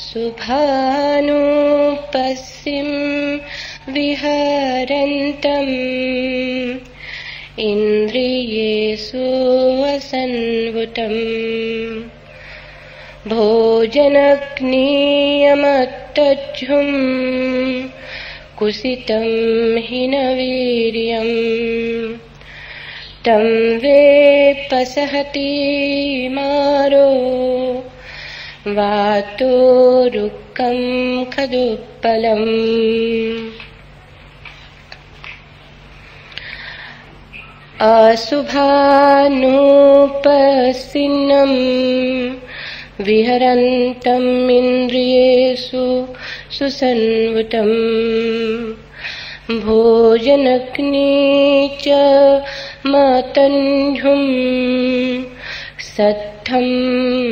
शुभानुपस्सिं विहरन्तम् इन्द्रियेषु वसन्वुतम् भोजनग्नीयमत्तज्जुं कुसितं हीनवीर्यम् तं वेपसहति मारो वातो रुक्कं खदुप्पलम् अशुभानुपस्सिन्नम् विहरन्तम् इन्द्रियेषु सुसन्वुतम् भोजनग्नी च मतन्धुं सत्थं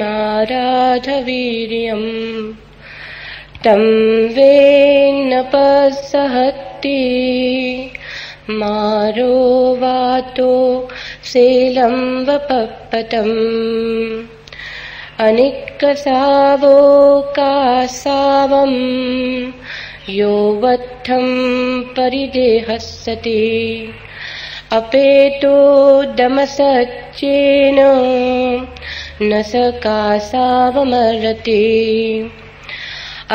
आराधवीर्यम् तं वेन्नपसहति मारो वातो शैलं वपप्पतम् अनिक्कसावोकासावम् यो वत्थं परिदेहस्सति अपेतो दमसच्चेन न स कासावमर्हति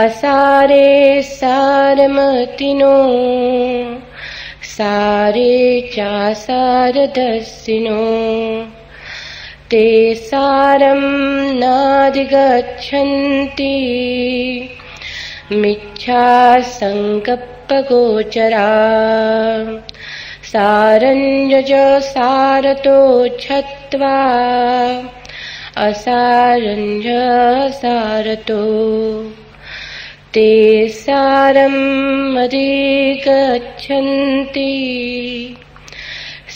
असारे सारमतिनो सारे चासारदर्शिनो ते सारं नाधिगच्छन्ति मिच्छा संकप्पगोचरा सारञ्जज सारतो छत्वा असारञ्ज सारतो ते सारम् अधिगच्छन्ति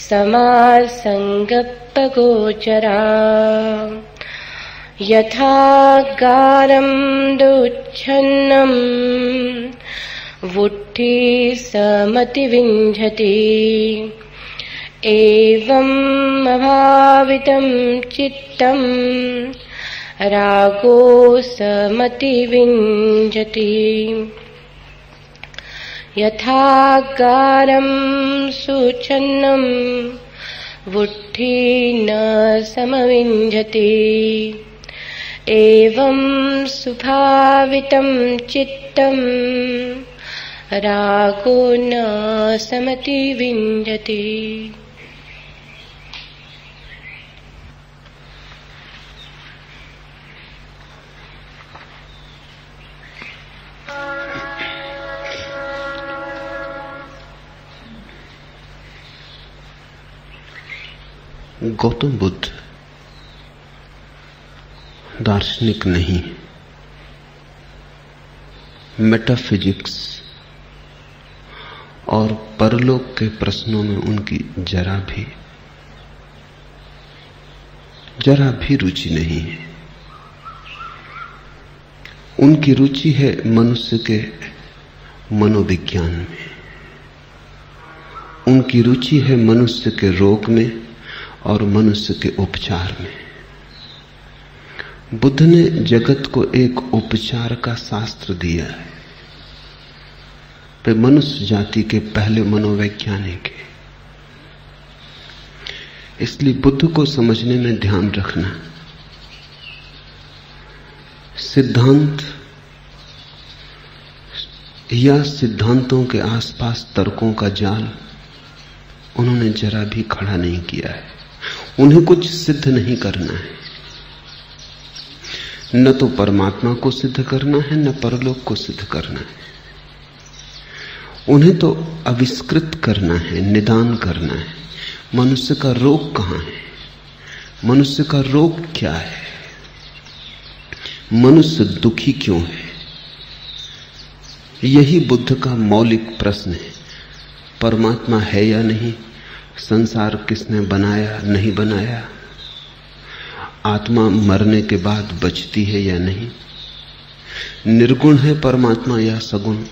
समासङ्गप्पगोचरा यथा गारं दुच्छन्नम् वुट्ठी समतिविञ्जति एवम् अभावितं चित्तं रागो समतिविञ्जति यथा गारं सुच्छन्नं वुट्ठी न समविञ्जति एवं सुभावितं चित्तं रागो न समतिविञ्जति। गौतम बुद्ध दार्शनिक नहीं, मेटाफिजिक्स और परलोक के प्रश्नों में उनकी जरा भी रुचि नहीं है। उनकी रुचि है मनुष्य के मनोविज्ञान में, उनकी रुचि है मनुष्य के रोग में और मनुष्य के उपचार में। बुद्ध ने जगत को एक उपचार का शास्त्र दिया है। वे मनुष्य जाति के पहले मनोवैज्ञानिक हैं। इसलिए बुद्ध को समझने में ध्यान रखना, सिद्धांत या सिद्धांतों के आसपास तर्कों का जाल उन्होंने जरा भी खड़ा नहीं किया है। उन्हें कुछ सिद्ध नहीं करना है, न तो परमात्मा को सिद्ध करना है न परलोक को सिद्ध करना है। उन्हें तो आविष्कृत करना है, निदान करना है। मनुष्य का रोग कहां है, मनुष्य का रोग क्या है, मनुष्य दुखी क्यों है, यही बुद्ध का मौलिक प्रश्न है। परमात्मा है या नहीं, संसार किसने बनाया नहीं बनाया, आत्मा मरने के बाद बचती है या नहीं, निर्गुण है परमात्मा या सगुण।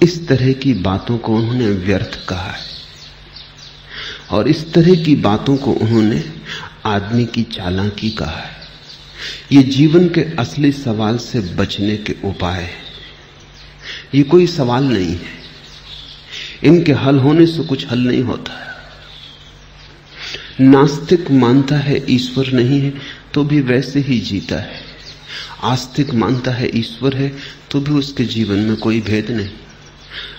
इस तरह की बातों को उन्होंने व्यर्थ कहा है और इस तरह की बातों को उन्होंने आदमी की चालाकी कहा है। ये जीवन के असली सवाल से बचने के उपाय हैं। ये कोई सवाल नहीं है, इनके हल होने से कुछ हल नहीं होता। नास्तिक मानता है ईश्वर नहीं है तो भी वैसे ही जीता है, आस्तिक मानता है ईश्वर है तो भी उसके जीवन में कोई भेद नहीं।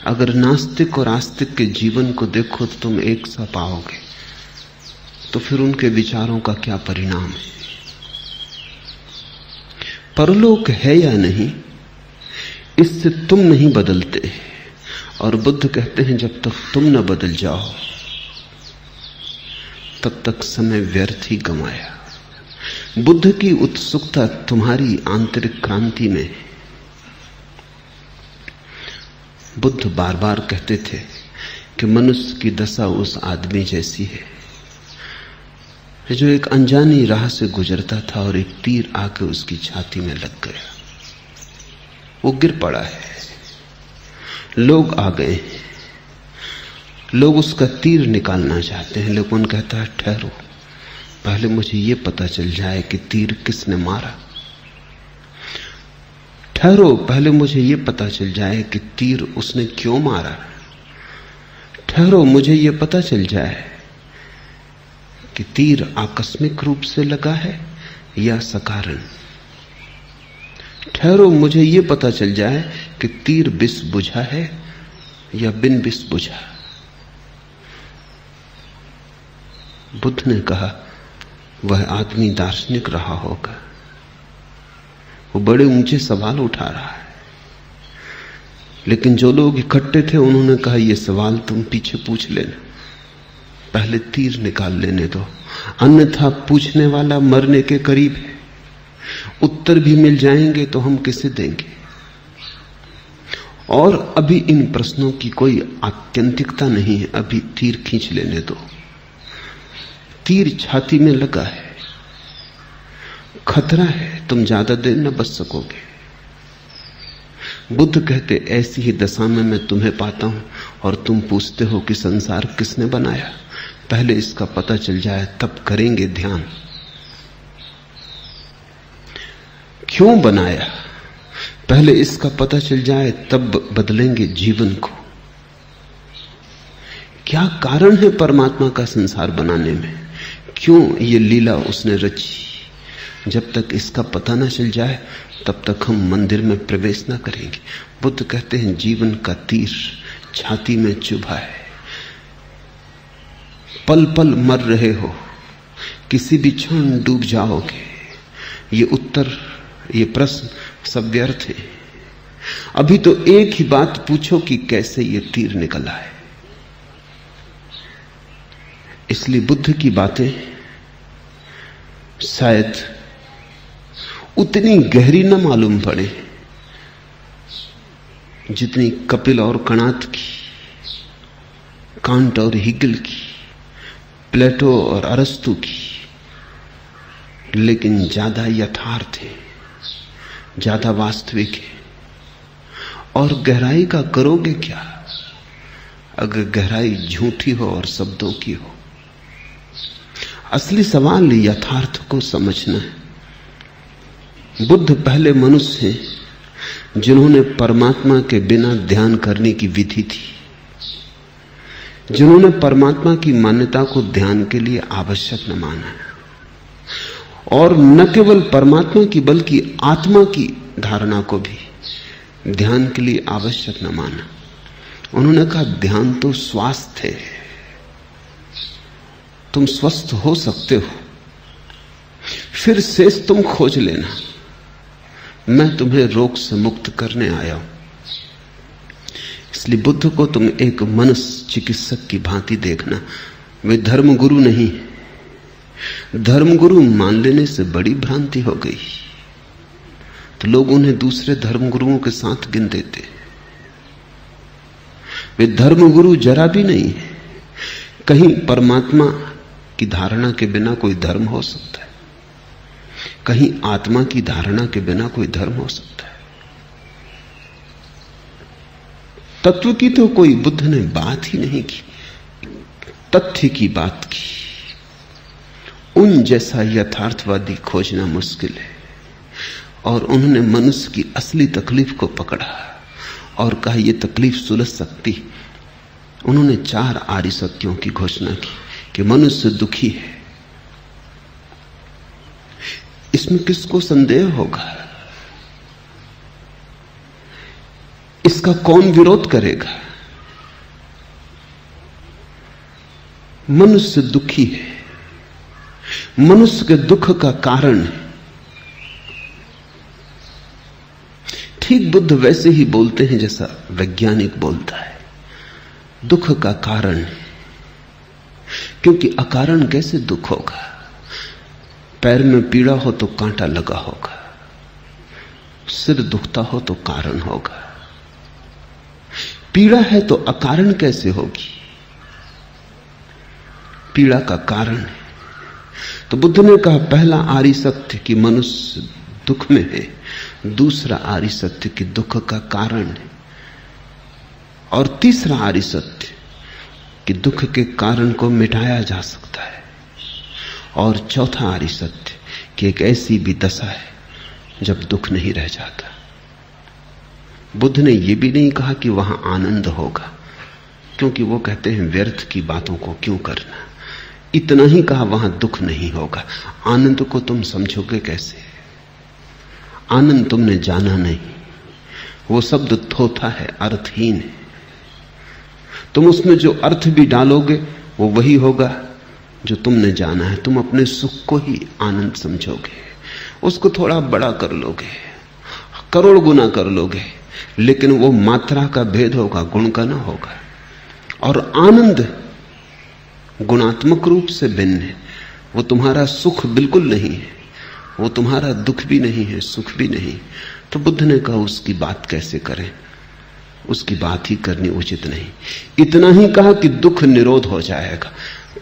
अगर नास्तिक और आस्तिक के जीवन को देखो तो तुम एक सा पाओगे, तो फिर उनके विचारों का क्या परिणाम है? परलोक है या नहीं, इससे तुम नहीं बदलते। और बुद्ध कहते हैं जब तक तुम न बदल जाओ तब तक समय व्यर्थ ही गंवाया। बुद्ध की उत्सुकता तुम्हारी आंतरिक क्रांति में। बुद्ध बार बार कहते थे कि मनुष्य की दशा उस आदमी जैसी है जो एक अनजानी राह से गुजरता था और एक तीर आके उसकी छाती में लग गया। वो गिर पड़ा है, लोग आ गए, लोग उसका तीर निकालना चाहते हैं, लेकिन कहता है ठहरो, पहले मुझे ये पता चल जाए कि तीर किसने मारा। ठहरो, पहले मुझे ये पता चल जाए कि तीर उसने क्यों मारा। ठहरो, मुझे ये पता चल जाए कि तीर आकस्मिक रूप से लगा है या सकारण। ठहरो, मुझे ये पता चल जाए कि तीर विष बुझा है या बिन विष बुझा। बुद्ध ने कहा वह आदमी दार्शनिक रहा होगा, वो बड़े ऊंचे सवाल उठा रहा है, लेकिन जो लोग इकट्ठे थे उन्होंने कहा यह सवाल तुम पीछे पूछ लेना, पहले तीर निकाल लेने दो, अन्यथा पूछने वाला मरने के करीब है। उत्तर भी मिल जाएंगे तो हम किसे देंगे? और अभी इन प्रश्नों की कोई आत्यंतिकता नहीं है, अभी तीर खींच लेने दो। तीर छाती में लगा है, खतरा है, तुम ज्यादा देर न बच सकोगे। बुद्ध कहते ऐसी ही दशा में मैं तुम्हें पाता हूं और तुम पूछते हो कि संसार किसने बनाया। पहले इसका पता चल जाए तब करेंगे ध्यान। क्यों बनाया, पहले इसका पता चल जाए तब बदलेंगे जीवन को। क्या कारण है परमात्मा का संसार बनाने में, क्यों ये लीला उसने रची। जब तक इसका पता न चल जाए तब तक हम मंदिर में प्रवेश न करेंगे। बुद्ध कहते हैं जीवन का तीर छाती में चुभा है, पल पल मर रहे हो, किसी भी क्षण डूब जाओगे। ये उत्तर, ये प्रश्न सब व्यर्थ है। अभी तो एक ही बात पूछो कि कैसे ये तीर निकला है। इसलिए बुद्ध की बातें शायद उतनी गहरी न मालूम पड़े जितनी कपिल और कणाद की, कांट और हिगल की, प्लेटो और अरस्तु की, लेकिन ज्यादा यथार्थ है, ज्यादा वास्तविक है। और गहराई का करोगे क्या अगर गहराई झूठी हो और शब्दों की हो। असली सवाल यथार्थ को समझना है। बुद्ध पहले मनुष्य हैं जिन्होंने परमात्मा के बिना ध्यान करने की विधि थी, जिन्होंने परमात्मा की मान्यता को ध्यान के लिए आवश्यक न माना, और न केवल परमात्मा की बल्कि आत्मा की धारणा को भी ध्यान के लिए आवश्यक न माना। उन्होंने कहा ध्यान तो स्वास्थ्य है, तुम स्वस्थ हो सकते हो, फिर शेष तुम खोज लेना, मैं तुम्हें रोग से मुक्त करने आया हूं। इसलिए बुद्ध को तुम एक मनस चिकित्सक की भांति देखना। वे धर्मगुरु नहीं, धर्मगुरु मान लेने से बड़ी भ्रांति हो गई, तो लोग उन्हें दूसरे धर्मगुरुओं के साथ गिन देते। वे धर्मगुरु जरा भी नहीं है। कहीं परमात्मा की धारणा के बिना कोई धर्म हो सकता है, कहीं आत्मा की धारणा के बिना कोई धर्म हो सकता है। तत्व की तो कोई बुद्ध ने बात ही नहीं की, तथ्य की बात की। उन जैसा यथार्थवादी खोजना मुश्किल है। और उन्होंने मनुष्य की असली तकलीफ को पकड़ा और कहा यह तकलीफ सुलझ सकती। उन्होंने 4 आर्य सत्यों की घोषणा की कि मनुष्य दुखी है। इसमें किसको संदेह होगा? इसका कौन विरोध करेगा? मनुष्य दुखी है। मनुष्य के दुख का कारण है। ठीक बुद्ध वैसे ही बोलते हैं जैसा वैज्ञानिक बोलता है, दुख का कारण है। क्योंकि अकारण कैसे दुख होगा? पैर में पीड़ा हो तो कांटा लगा होगा, सिर दुखता हो तो कारण होगा। पीड़ा है तो अकारण कैसे होगी? पीड़ा का कारण है। तो बुद्ध ने कहा पहला आर्य सत्य कि मनुष्य दुख में है, दूसरा आर्य सत्य कि दुख का कारण है, और तीसरा आर्य सत्य कि दुख के कारण को मिटाया जा सकता है, और चौथा आर्य सत्य कि एक ऐसी भी दशा है जब दुख नहीं रह जाता। बुद्ध ने यह भी नहीं कहा कि वहां आनंद होगा, क्योंकि वो कहते हैं व्यर्थ की बातों को क्यों करना। इतना ही कहा वहां दुख नहीं होगा। आनंद को तुम समझोगे कैसे? आनंद तुमने जाना नहीं। वो शब्द थोथा है, अर्थहीन है। तुम उसमें जो अर्थ भी डालोगे वो वही होगा जो तुमने जाना है। तुम अपने सुख को ही आनंद समझोगे, उसको थोड़ा बड़ा कर लोगे, करोड़ गुना कर लोगे, लेकिन वो मात्रा का भेद होगा, गुण का ना होगा। और आनंद गुणात्मक रूप से भिन्न है। वो तुम्हारा सुख बिल्कुल नहीं है, वो तुम्हारा दुख भी नहीं है, सुख भी नहीं। तो बुद्ध ने कहा उसकी बात कैसे करें? उसकी बात ही करनी उचित नहीं। इतना ही कहा कि दुख निरोध हो जाएगा।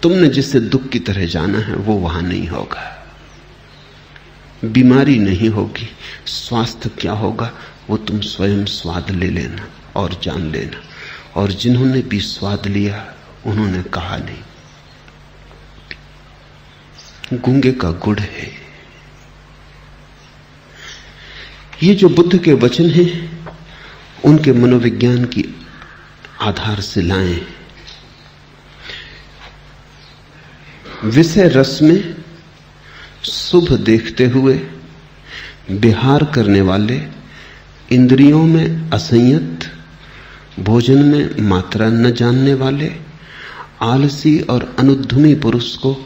तुमने जिसे दुख की तरह जाना है वो वहां नहीं होगा। बीमारी नहीं होगी। स्वास्थ्य क्या होगा वो तुम स्वयं स्वाद ले लेना और जान लेना। और जिन्होंने भी स्वाद लिया उन्होंने कहा नहीं। गूंगे का गुड़ है। ये जो बुद्ध के वचन हैं उनके मनोविज्ञान की आधारशिलाएं। विषय रस में शुभ देखते हुए विहार करने वाले, इंद्रियों में असंयत, भोजन में मात्रा न जानने वाले, आलसी और अनुद्यमी पुरुष को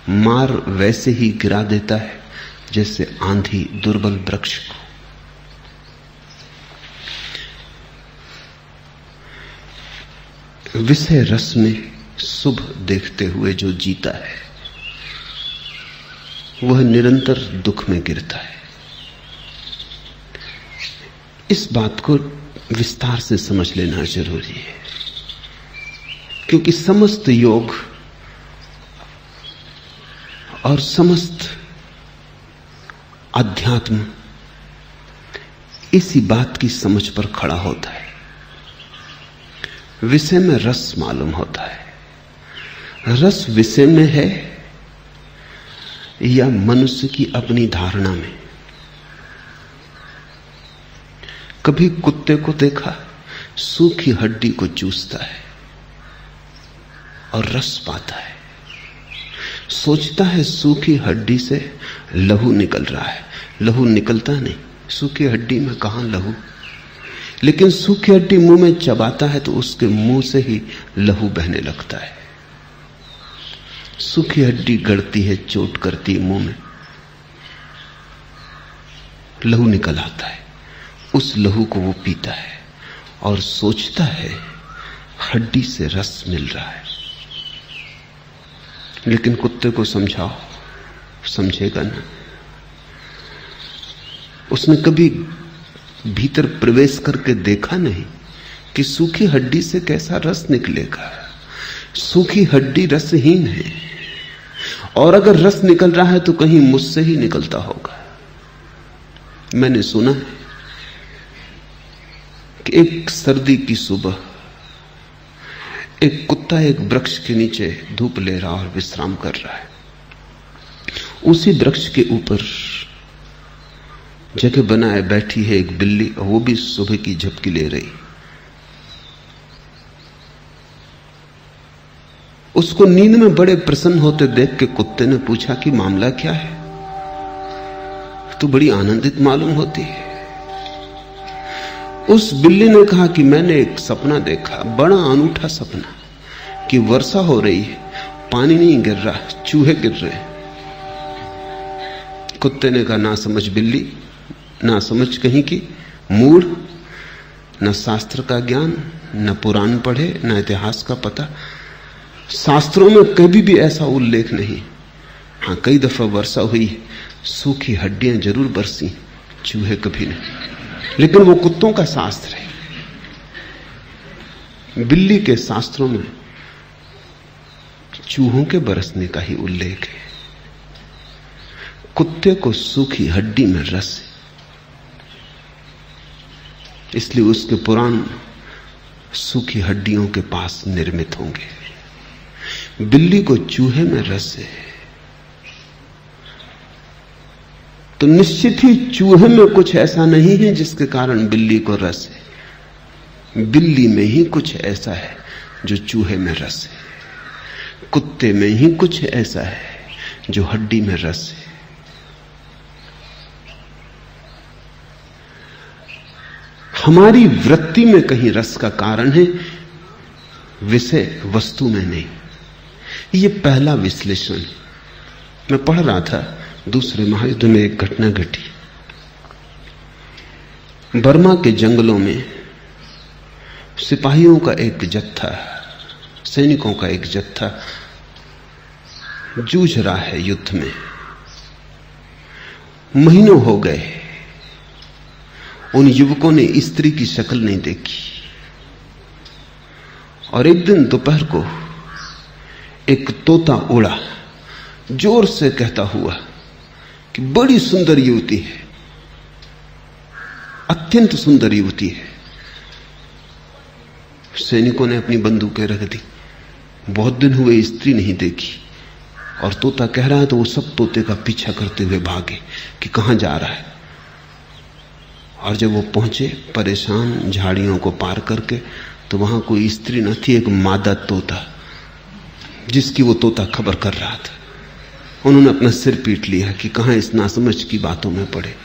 मार वैसे ही गिरा देता है जैसे आंधी दुर्बल वृक्ष को। विषय रस में शुभ देखते हुए जो जीता है वह निरंतर दुख में गिरता है। इस बात को विस्तार से समझ लेना जरूरी है, क्योंकि समस्त योग और समस्त अध्यात्म इसी बात की समझ पर खड़ा होता है। विषय में रस मालूम होता है। रस विषय में है या मनुष्य की अपनी धारणा में? कभी कुत्ते को देखा, सूखी हड्डी को चूसता है और रस पाता है, सोचता है सूखी हड्डी से लहू निकल रहा है। लहू निकलता नहीं, सूखी हड्डी में कहां लहू। लेकिन सूखी हड्डी मुंह में चबाता है तो उसके मुंह से ही लहू बहने लगता है। सूखी हड्डी गड़ती है, चोट करती है, मुंह में लहू निकल आता है। उस लहू को वो पीता है और सोचता है हड्डी से रस मिल रहा है। लेकिन कुत्ते को समझाओ, समझेगा ना। उसने कभी भीतर प्रवेश करके देखा नहीं कि सूखी हड्डी से कैसा रस निकलेगा। सूखी हड्डी रसहीन है, और अगर रस निकल रहा है तो कहीं मुझसे ही निकलता होगा। मैंने सुना है कि एक सर्दी की सुबह एक कुत्ता एक वृक्ष के नीचे धूप ले रहा और विश्राम कर रहा है। उसी वृक्ष के ऊपर जगह बनाए बैठी है एक बिल्ली, और वो भी सुबह की झपकी ले रही। उसको नींद में बड़े प्रसन्न होते देख के कुत्ते ने पूछा कि मामला क्या है, तो बड़ी आनंदित मालूम होती है। उस बिल्ली ने कहा कि मैंने एक सपना देखा, बड़ा अनूठा सपना, कि वर्षा हो रही है, पानी नहीं गिर रहा, चूहे गिर रहे हैं। कुत्ते ने कहा, ना समझ बिल्ली, ना समझ कहीं की, मूढ़, न शास्त्र का ज्ञान, न पुराण पढ़े, न इतिहास का पता। शास्त्रों में कभी भी ऐसा उल्लेख नहीं। हाँ, कई दफा वर्षा हुई है, सूखी हड्डियां जरूर बरसी, चूहे कभी नहीं। लेकिन वो कुत्तों का शास्त्र है। बिल्ली के शास्त्रों में चूहों के बरसने का ही उल्लेख है। कुत्ते को सूखी हड्डी में रस है, इसलिए उसके पुराण सूखी हड्डियों के पास निर्मित होंगे। बिल्ली को चूहे में रस है, तो निश्चित ही चूहे में कुछ ऐसा नहीं है जिसके कारण बिल्ली को रस है। बिल्ली में ही कुछ ऐसा है जो चूहे में रस है। कुत्ते में ही कुछ ऐसा है जो हड्डी में रस है। हमारी वृत्ति में कहीं रस का कारण है, विषय वस्तु में नहीं। ये पहला विश्लेषण। मैं पढ़ रहा था, दूसरे महायुद्ध में एक घटना घटी। बर्मा के जंगलों में सिपाहियों का एक जत्था, सैनिकों का एक जत्था जूझ रहा है युद्ध में। महीनों हो गए, उन युवकों ने स्त्री की शक्ल नहीं देखी। और एक दिन दोपहर को एक तोता उड़ा, जोर से कहता हुआ कि बड़ी सुंदर युवती है, अत्यंत सुंदर युवती है। सैनिकों ने अपनी बंदूकें रख दी। बहुत दिन हुए स्त्री नहीं देखी, और तोता कह रहा है तो वो सब तोते का पीछा करते हुए भागे कि कहां जा रहा है। और जब वो पहुंचे परेशान झाड़ियों को पार करके, तो वहां कोई स्त्री न थी, एक मादा तोता जिसकी वो तोता खबर कर रहा था। उन्होंने अपना सिर पीट लिया कि कहां इस नासमझ की बातों में पड़े।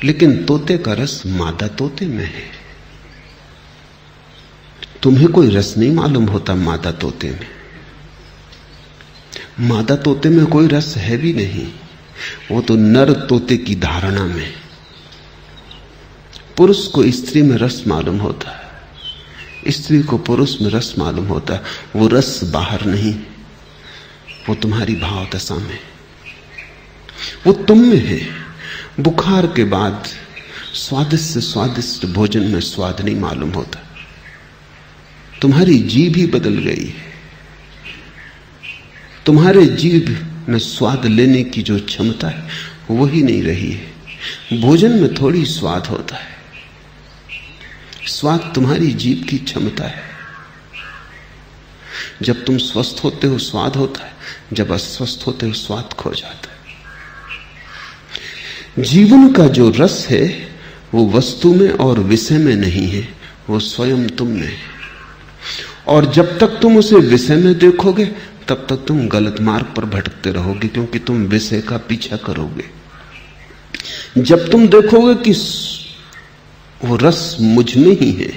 लेकिन तोते का रस मादा तोते में है। तुम्हें कोई रस नहीं मालूम होता मादा तोते में। मादा तोते में कोई रस है भी नहीं, वो तो नर तोते की धारणा में। पुरुष को स्त्री में रस मालूम होता है, स्त्री को पुरुष में रस मालूम होता है। वो रस बाहर नहीं, वो तुम्हारी भाव दशा में, वो तुम में है। बुखार के बाद स्वादिष्ट से स्वादिष्ट भोजन में स्वाद नहीं मालूम होता। तुम्हारी जीभ ही बदल गई है। तुम्हारे जीभ में स्वाद लेने की जो क्षमता है वही नहीं रही है। भोजन में थोड़ी स्वाद होता है, स्वाद तुम्हारी जीभ की क्षमता है। जब तुम स्वस्थ होते हो स्वाद होता है, जब अस्वस्थ होते हो स्वाद खो जाता है। जीवन का जो रस है वो वस्तु में और विषय में नहीं है, वो स्वयं तुम में है। और जब तक तुम उसे विषय में देखोगे तब तक तुम गलत मार्ग पर भटकते रहोगे, क्योंकि तुम विषय का पीछा करोगे। जब तुम देखोगे कि वो रस मुझ में ही है,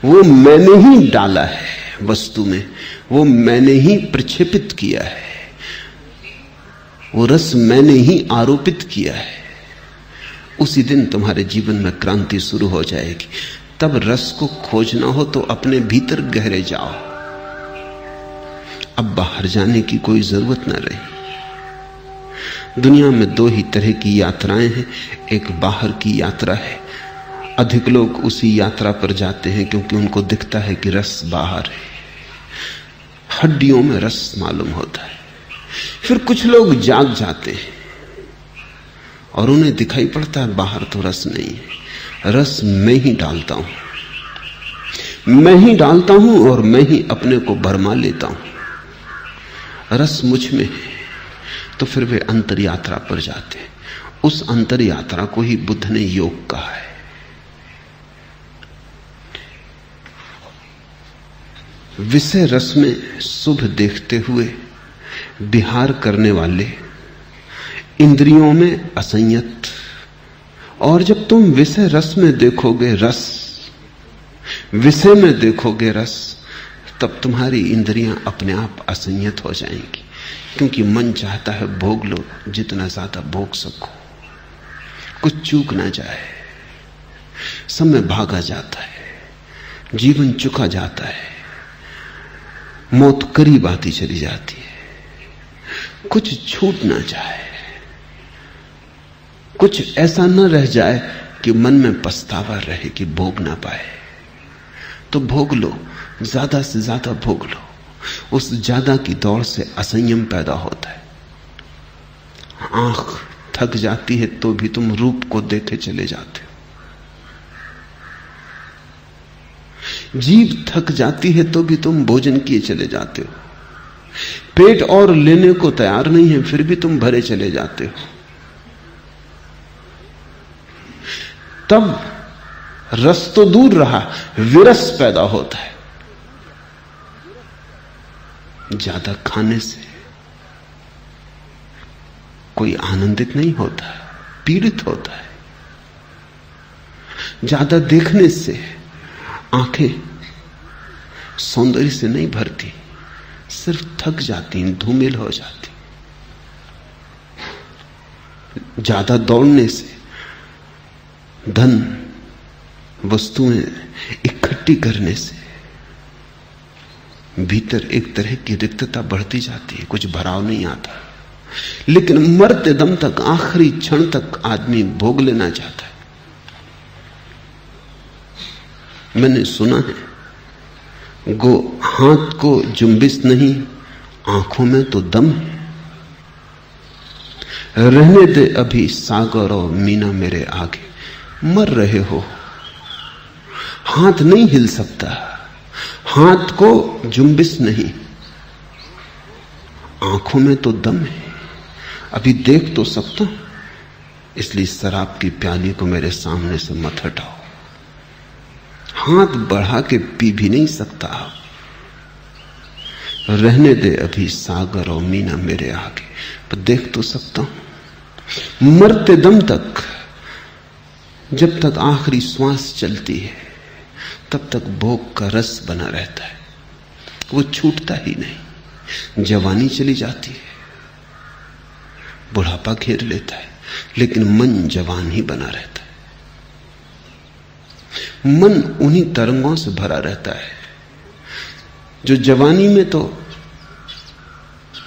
वो मैंने ही डाला है वस्तु में, वो मैंने ही प्रक्षेपित किया है, वो रस मैंने ही आरोपित किया है, उसी दिन तुम्हारे जीवन में क्रांति शुरू हो जाएगी। तब रस को खोजना हो तो अपने भीतर गहरे जाओ। अब बाहर जाने की कोई जरूरत न रही। दुनिया में दो ही तरह की यात्राएं हैं, एक बाहर की यात्रा है। अधिक लोग उसी यात्रा पर जाते हैं क्योंकि उनको दिखता है कि रस बाहर है, हड्डियों में रस मालूम होता है। फिर कुछ लोग जाग जाते हैं और उन्हें दिखाई पड़ता है बाहर तो रस नहीं है, रस मैं ही डालता हूं, मैं ही डालता हूं और मैं ही अपने को भरमा लेता हूं। रस मुझ में है, तो फिर वे अंतर यात्रा पर जाते हैं। उस अंतर यात्रा को ही बुद्ध ने योग कहा है। विषय रस में शुभ देखते हुए विहार करने वाले इंद्रियों में असंयत, और जब तुम विषय रस में देखोगे रस, विषय में देखोगे रस, तब तुम्हारी इंद्रियां अपने आप असंयत हो जाएंगी, क्योंकि मन चाहता है भोग लो, जितना ज्यादा भोग सको, कुछ चूक ना जाए। समय भागा जाता है, जीवन चुका जाता है, मौत करीब आती चली जाती है, कुछ छूट ना जाए, कुछ ऐसा न रह जाए कि मन में पछतावा रहे कि भोग ना पाए। तो भोग लो, ज्यादा से ज्यादा भोग लो। उस ज्यादा की दौड़ से असंयम पैदा होता है। आंख थक जाती है तो भी तुम रूप को देखे चले जाते हो, जीभ थक जाती है तो भी तुम भोजन किए चले जाते हो, पेट और लेने को तैयार नहीं है फिर भी तुम भरे चले जाते हो। तब रस तो दूर रहा, विरस पैदा होता है। ज्यादा खाने से कोई आनंदित नहीं होता, पीड़ित होता है। ज्यादा देखने से आंखें सौंदर्य से नहीं भरती, सिर्फ थक जाती, धूमिल हो जाती। ज्यादा दौड़ने से, धन वस्तुएं इकट्ठी करने से भीतर एक तरह की रिक्तता बढ़ती जाती है, कुछ भराव नहीं आता। लेकिन मरते दम तक, आखिरी क्षण तक आदमी भोग लेना चाहता है। मैंने सुना है, हाथ को जुम्बिश नहीं, आंखों में तो दम है। रहने दे अभी सागर और मीना मेरे आगे, मर रहे हो, हाथ नहीं हिल सकता, हाथ को जुम्बिश नहीं, आंखों में तो दम है, अभी देख तो सकता हूं, इसलिए शराब की प्याली को मेरे सामने से मत हटाओ। हाथ बढ़ा के पी भी नहीं सकता। रहने दे अभी सागर और मीना मेरे आगे, पर देख तो सकता हूं। मरते दम तक, जब तक आखिरी श्वास चलती है, तब तक भोग का रस बना रहता है, वो छूटता ही नहीं। जवानी चली जाती है, बुढ़ापा घेर लेता है, लेकिन मन जवान ही बना रहता है। मन उन्हीं तरंगों से भरा रहता है जो जवानी में तो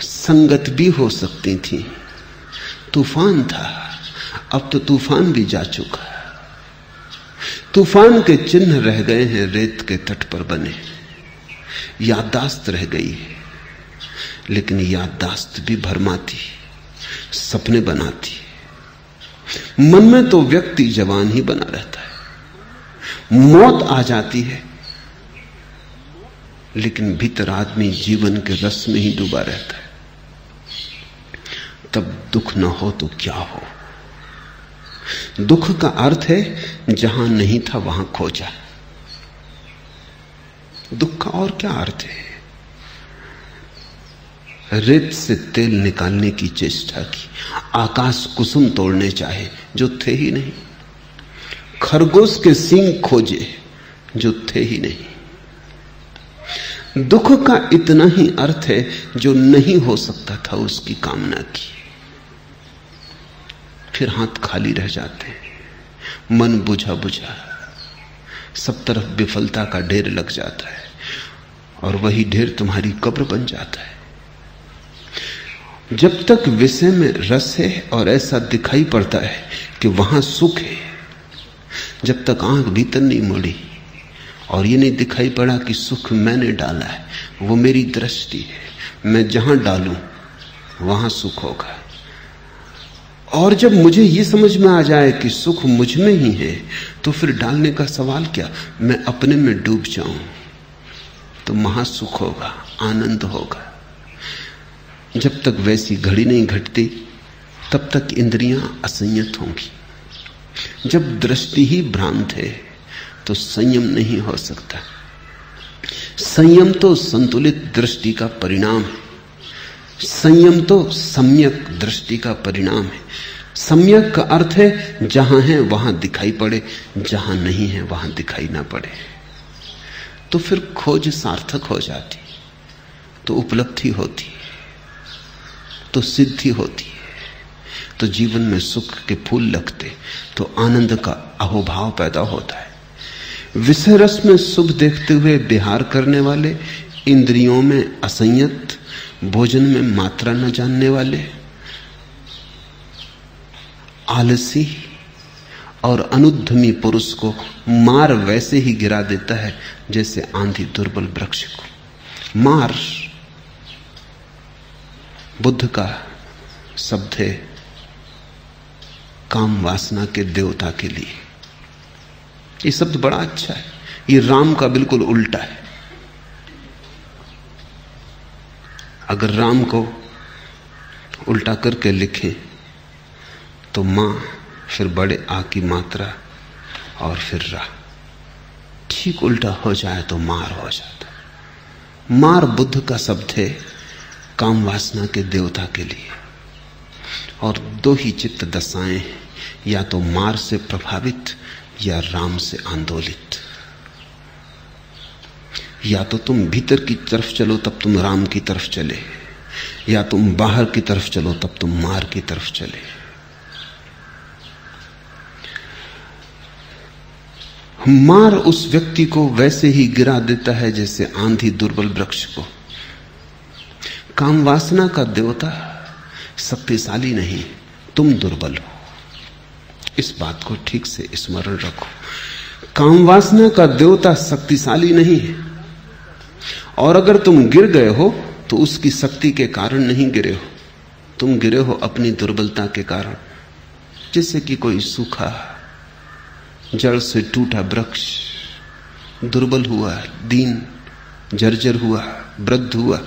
संगत भी हो सकती थी। तूफान था, अब तो तूफान भी जा चुका। तूफान के चिन्ह रह गए हैं रेत के तट पर बने, याददाश्त रह गई है, लेकिन याददाश्त भी भरमाती, सपने बनाती। मन में तो व्यक्ति जवान ही बना रहता है, मौत आ जाती है, लेकिन भीतर आदमी जीवन के रस में ही डूबा रहता है। तब दुख न हो तो क्या हो। दुख का अर्थ है जहां नहीं था वहां खोजा। दुख का और क्या अर्थ है? रेत से तेल निकालने की चेष्टा की, आकाश कुसुम तोड़ने चाहे जो थे ही नहीं, खरगोश के सींग खोजे जो थे ही नहीं। दुख का इतना ही अर्थ है जो नहीं हो सकता था उसकी कामना की। फिर हाथ खाली रह जाते हैं, मन बुझा बुझा, सब तरफ विफलता का ढेर लग जाता है, और वही ढेर तुम्हारी कब्र बन जाता है। जब तक विषय में रस है और ऐसा दिखाई पड़ता है कि वहां सुख है, जब तक आंख भीतर नहीं मुड़ी और ये नहीं दिखाई पड़ा कि सुख मैंने डाला है, वो मेरी दृष्टि है, मैं जहां डालूं वहां सुख होगा। और जब मुझे ये समझ में आ जाए कि सुख मुझ में ही है, तो फिर डालने का सवाल क्या। मैं अपने में डूब जाऊं तो महासुख होगा, आनंद होगा। जब तक वैसी घड़ी नहीं घटती तब तक इंद्रियां असंयत होंगी। जब दृष्टि ही भ्रांत है तो संयम नहीं हो सकता। संयम तो संतुलित दृष्टि का परिणाम है। संयम तो सम्यक दृष्टि का परिणाम है। सम्यक का अर्थ है जहां है वहां दिखाई पड़े, जहां नहीं है वहां दिखाई ना पड़े। तो फिर खोज सार्थक हो जाती, तो उपलब्धि होती, तो सिद्धि होती, तो जीवन में सुख के फूल लगते, तो आनंद का अहोभाव पैदा होता है। विषय रस में सुख देखते हुए विहार करने वाले, इंद्रियों में असंयत, भोजन में मात्रा न जानने वाले, आलसी और अनुद्यमी पुरुष को मार वैसे ही गिरा देता है जैसे आंधी दुर्बल वृक्ष को। मार बुद्ध का शब्द है काम वासना के देवता के लिए। ये शब्द बड़ा अच्छा है, ये राम का बिल्कुल उल्टा है। अगर राम को उल्टा करके लिखें तो मां, फिर बड़े आ की मात्रा और फिर रा। ठीक उल्टा हो जाए तो मार हो जाता। मार बुद्ध का शब्द है काम वासना के देवता के लिए। और दो ही चित्त दशाएं हैं, या तो मार से प्रभावित या राम से आंदोलित। या तो तुम भीतर की तरफ चलो तब तुम राम की तरफ चले, या तुम बाहर की तरफ चलो तब तुम मार की तरफ चले। मार उस व्यक्ति को वैसे ही गिरा देता है जैसे आंधी दुर्बल वृक्ष को। काम वासना का देवता शक्तिशाली नहीं, तुम दुर्बल हो। इस बात को ठीक से स्मरण रखो। काम वासना का देवता शक्तिशाली नहीं है, और अगर तुम गिर गए हो तो उसकी शक्ति के कारण नहीं गिरे हो, तुम गिरे हो अपनी दुर्बलता के कारण। जैसे कि कोई सूखा जड़ से टूटा वृक्ष दुर्बल हुआ, दीन, जर्जर हुआ, वृद्ध हुआ,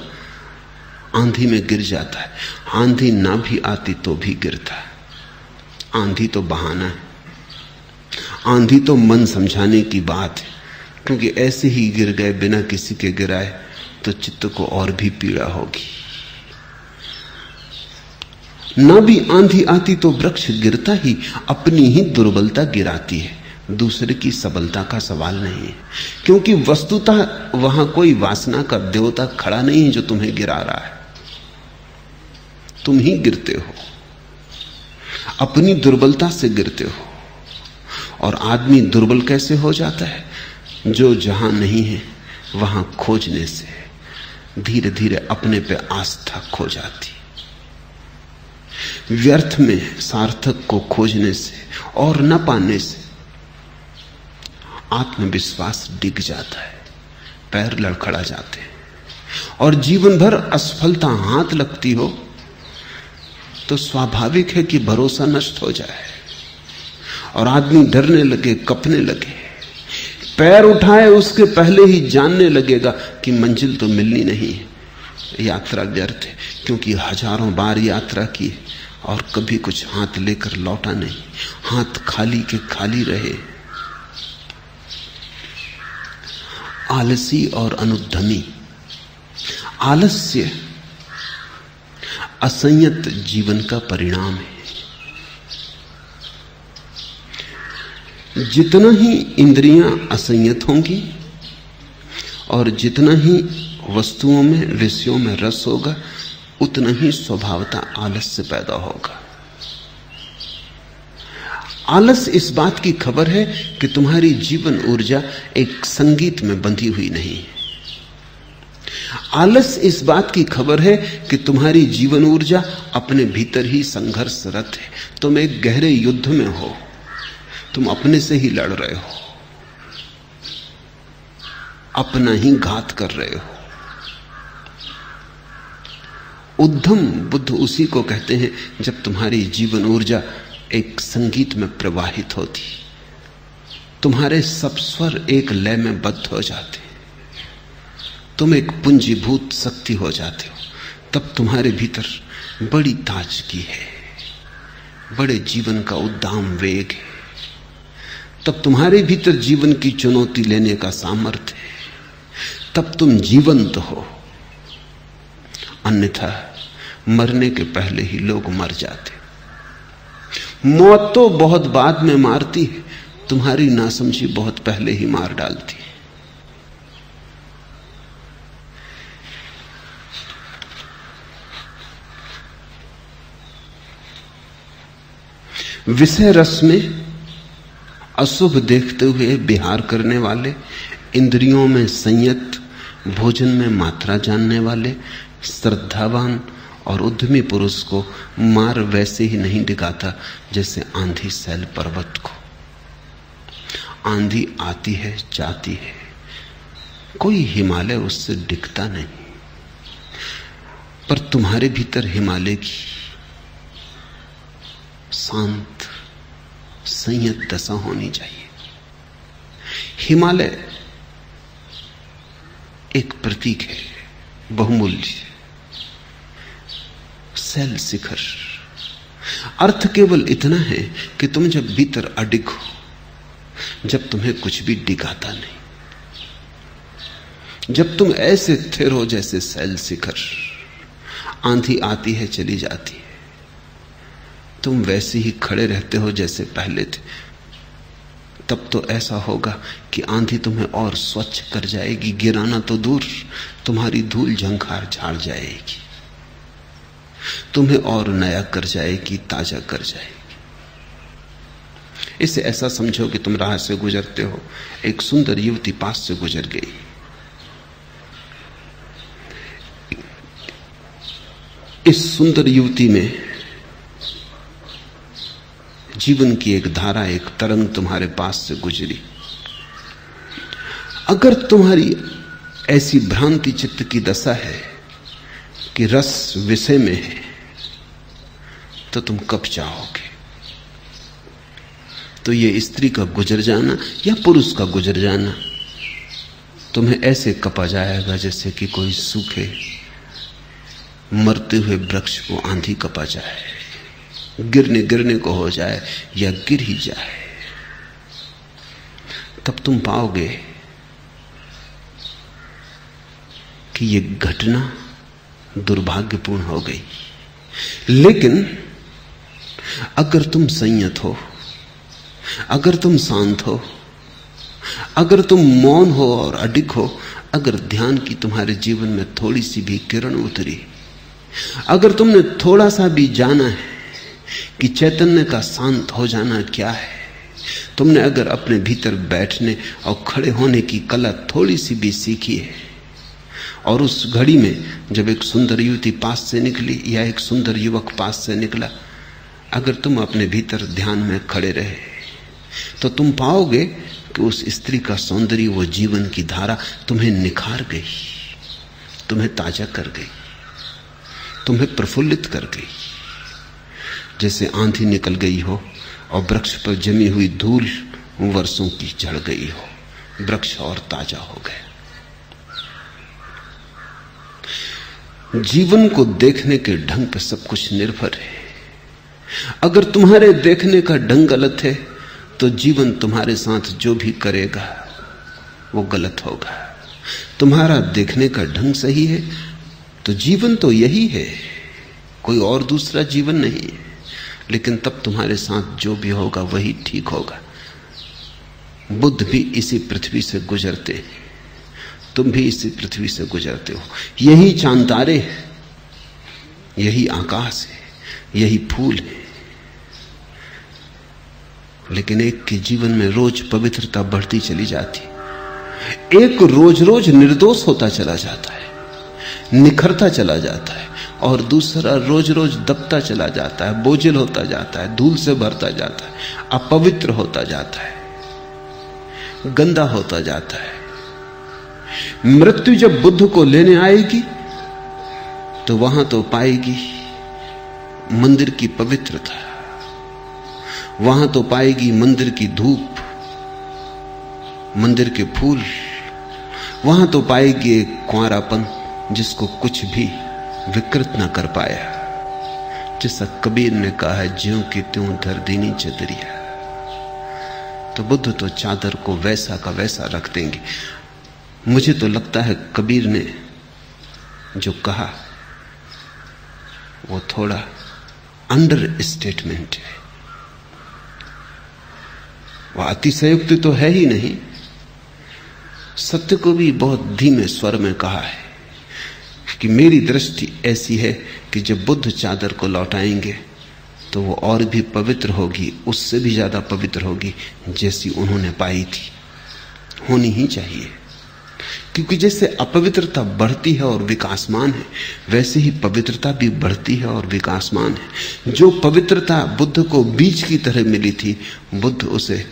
आंधी में गिर जाता है। आंधी ना भी आती तो भी गिरता है। आंधी तो बहाना है, आंधी तो मन समझाने की बात है, क्योंकि ऐसे ही गिर गए बिना किसी के गिराए तो चित्त को और भी पीड़ा होगी। ना भी आंधी आती तो वृक्ष गिरता ही, अपनी ही दुर्बलता गिराती है, दूसरे की सबलता का सवाल नहीं है। क्योंकि वस्तुतः वहां कोई वासना का देवता खड़ा नहीं है जो तुम्हें गिरा रहा है, तुम ही गिरते हो, अपनी दुर्बलता से गिरते हो। और आदमी दुर्बल कैसे हो जाता है? जो जहां नहीं है वहां खोजने से धीरे धीरे अपने पे आस्था खो जाती। व्यर्थ में सार्थक को खोजने से और न पाने से आत्मविश्वास डिग जाता है, पैर लड़खड़ा जाते हैं। और जीवन भर असफलता हाथ लगती हो तो स्वाभाविक है कि भरोसा नष्ट हो जाए और आदमी डरने लगे, कपने लगे। पैर उठाए उसके पहले ही जानने लगेगा कि मंजिल तो मिलनी नहीं है, यात्रा व्यर्थ है। क्योंकि हजारों बार यात्रा की और कभी कुछ हाथ लेकर लौटा नहीं, हाथ खाली के खाली रहे। आलसी और अनुद्यमी। आलस्य असंयत जीवन का परिणाम है। जितना ही इंद्रियां असंयत होंगी और जितना ही वस्तुओं में, विषयों में रस होगा, उतना ही स्वभावता आलस्य पैदा होगा। आलस इस बात की खबर है कि तुम्हारी जीवन ऊर्जा एक संगीत में बंधी हुई नहीं है। आलस इस बात की खबर है कि तुम्हारी जीवन ऊर्जा अपने भीतर ही संघर्षरत है। तुम एक गहरे युद्ध में हो, तुम अपने से ही लड़ रहे हो, अपना ही घात कर रहे हो। उद्यम बुद्ध उसी को कहते हैं जब तुम्हारी जीवन ऊर्जा एक संगीत में प्रवाहित होती, तुम्हारे सब स्वर एक लय में बद्ध हो जाते, तुम एक पुंजीभूत शक्ति हो जाते हो। तब तुम्हारे भीतर बड़ी ताजगी है, बड़े जीवन का उद्दाम वेग है। तब तुम्हारे भीतर जीवन की चुनौती लेने का सामर्थ्य है। तब तुम जीवंत हो। अन्यथा मरने के पहले ही लोग मर जाते। मौत तो बहुत बाद में मारती है, तुम्हारी नासमझी बहुत पहले ही मार डालती है। विषय रस में अशुभ देखते हुए विहार करने वाले, इंद्रियों में संयत, भोजन में मात्रा जानने वाले, श्रद्धावान और उद्यमी पुरुष को मार वैसे ही नहीं दिखाता जैसे आंधी सैल पर्वत को। आंधी आती है, जाती है, कोई हिमालय उससे दिखता नहीं, पर तुम्हारे भीतर हिमालय की शांत संयत दशा होनी चाहिए। हिमालय एक प्रतीक है, बहुमूल्य सैल शिखर। अर्थ केवल इतना है कि तुम जब भीतर अडिग हो, जब तुम्हें कुछ भी डिगाता नहीं, जब तुम ऐसे स्थिर हो जैसे सैल शिखर, आंधी आती है चली जाती है, तुम वैसे ही खड़े रहते हो जैसे पहले थे, तब तो ऐसा होगा कि आंधी तुम्हें और स्वच्छ कर जाएगी। गिराना तो दूर, तुम्हारी धूल झंखार झाड़ जाएगी, तुम्हें और नया कर जाएगी, ताजा कर जाएगी। इसे ऐसा समझो कि तुम राह से गुजरते हो, एक सुंदर युवती पास से गुजर गई। इस सुंदर युवती में जीवन की एक धारा, एक तरंग तुम्हारे पास से गुजरी। अगर तुम्हारी ऐसी भ्रांति चित्त की दशा है कि रस विषय में है, तो तुम कब चाहोगे? तो ये स्त्री का गुजर जाना या पुरुष का गुजर जाना तुम्हें ऐसे कपा जाएगा जैसे कि कोई सूखे मरते हुए वृक्ष को आंधी कपा जाए, गिरने गिरने को हो जाए या गिर ही जाए। तब तुम पाओगे कि ये घटना दुर्भाग्यपूर्ण हो गई। लेकिन अगर तुम संयत हो, अगर तुम शांत हो, अगर तुम मौन हो और अडिग हो, अगर ध्यान की तुम्हारे जीवन में थोड़ी सी भी किरण उतरी, अगर तुमने थोड़ा सा भी जाना है कि चैतन्य का शांत हो जाना क्या है, तुमने अगर अपने भीतर बैठने और खड़े होने की कला थोड़ी सी भी सीखी है, और उस घड़ी में जब एक सुंदर युवती पास से निकली या एक सुंदर युवक पास से निकला, अगर तुम अपने भीतर ध्यान में खड़े रहे, तो तुम पाओगे कि उस स्त्री का सौंदर्य, वो जीवन की धारा तुम्हें निखार गई, तुम्हें ताजा कर गई, तुम्हें प्रफुल्लित कर गई। जैसे आंधी निकल गई हो और वृक्ष पर जमी हुई धूल वर्षों की झड़ गई हो, वृक्ष और ताजा हो गया। जीवन को देखने के ढंग पर सब कुछ निर्भर है। अगर तुम्हारे देखने का ढंग गलत है तो जीवन तुम्हारे साथ जो भी करेगा वो गलत होगा। तुम्हारा देखने का ढंग सही है तो जीवन तो यही है, कोई और दूसरा जीवन नहीं है। लेकिन तब तुम्हारे साथ जो भी होगा वही ठीक होगा। बुद्ध भी इसी पृथ्वी से गुजरते हैं, तुम भी इसी पृथ्वी से गुजरते हो। यही चांद तारे हैं, यही आकाश है, यही फूल है। लेकिन एक के जीवन में रोज पवित्रता बढ़ती चली जाती, एक रोज रोज निर्दोष होता चला जाता है, निखरता चला जाता है, और दूसरा रोज रोज दबता चला जाता है, बोझिल होता जाता है, धूल से भरता जाता है, अपवित्र होता जाता है, गंदा होता जाता है। मृत्यु जब बुद्ध को लेने आएगी तो वहां तो पाएगी मंदिर की पवित्रता, वहां तो पाएगी मंदिर की धूप, मंदिर के फूल, वहां तो पाएगी एक कुंवारापन जिसको कुछ भी विकृत न कर पाया। जैसा कबीर ने कहा है, ज्यों की त्यों धर दीनी चदरिया। तो बुद्ध तो चादर को वैसा का वैसा रख देंगे। मुझे तो लगता है कबीर ने जो कहा वो थोड़ा अंडर स्टेटमेंट है। वह अतिशयोक्ति तो है ही नहीं। सत्य को भी बहुत धीमे स्वर में कहा है कि मेरी दृष्टि ऐसी है कि जब बुद्ध चादर को लौटाएंगे तो वो और भी पवित्र होगी, उससे भी ज्यादा पवित्र होगी जैसी उन्होंने पाई थी। होनी ही चाहिए, क्योंकि जैसे अपवित्रता बढ़ती है और विकासमान है, वैसे ही पवित्रता भी बढ़ती है और विकासमान है। जो पवित्रता बुद्ध को बीज की तरह मिली थी, बुद्ध उसे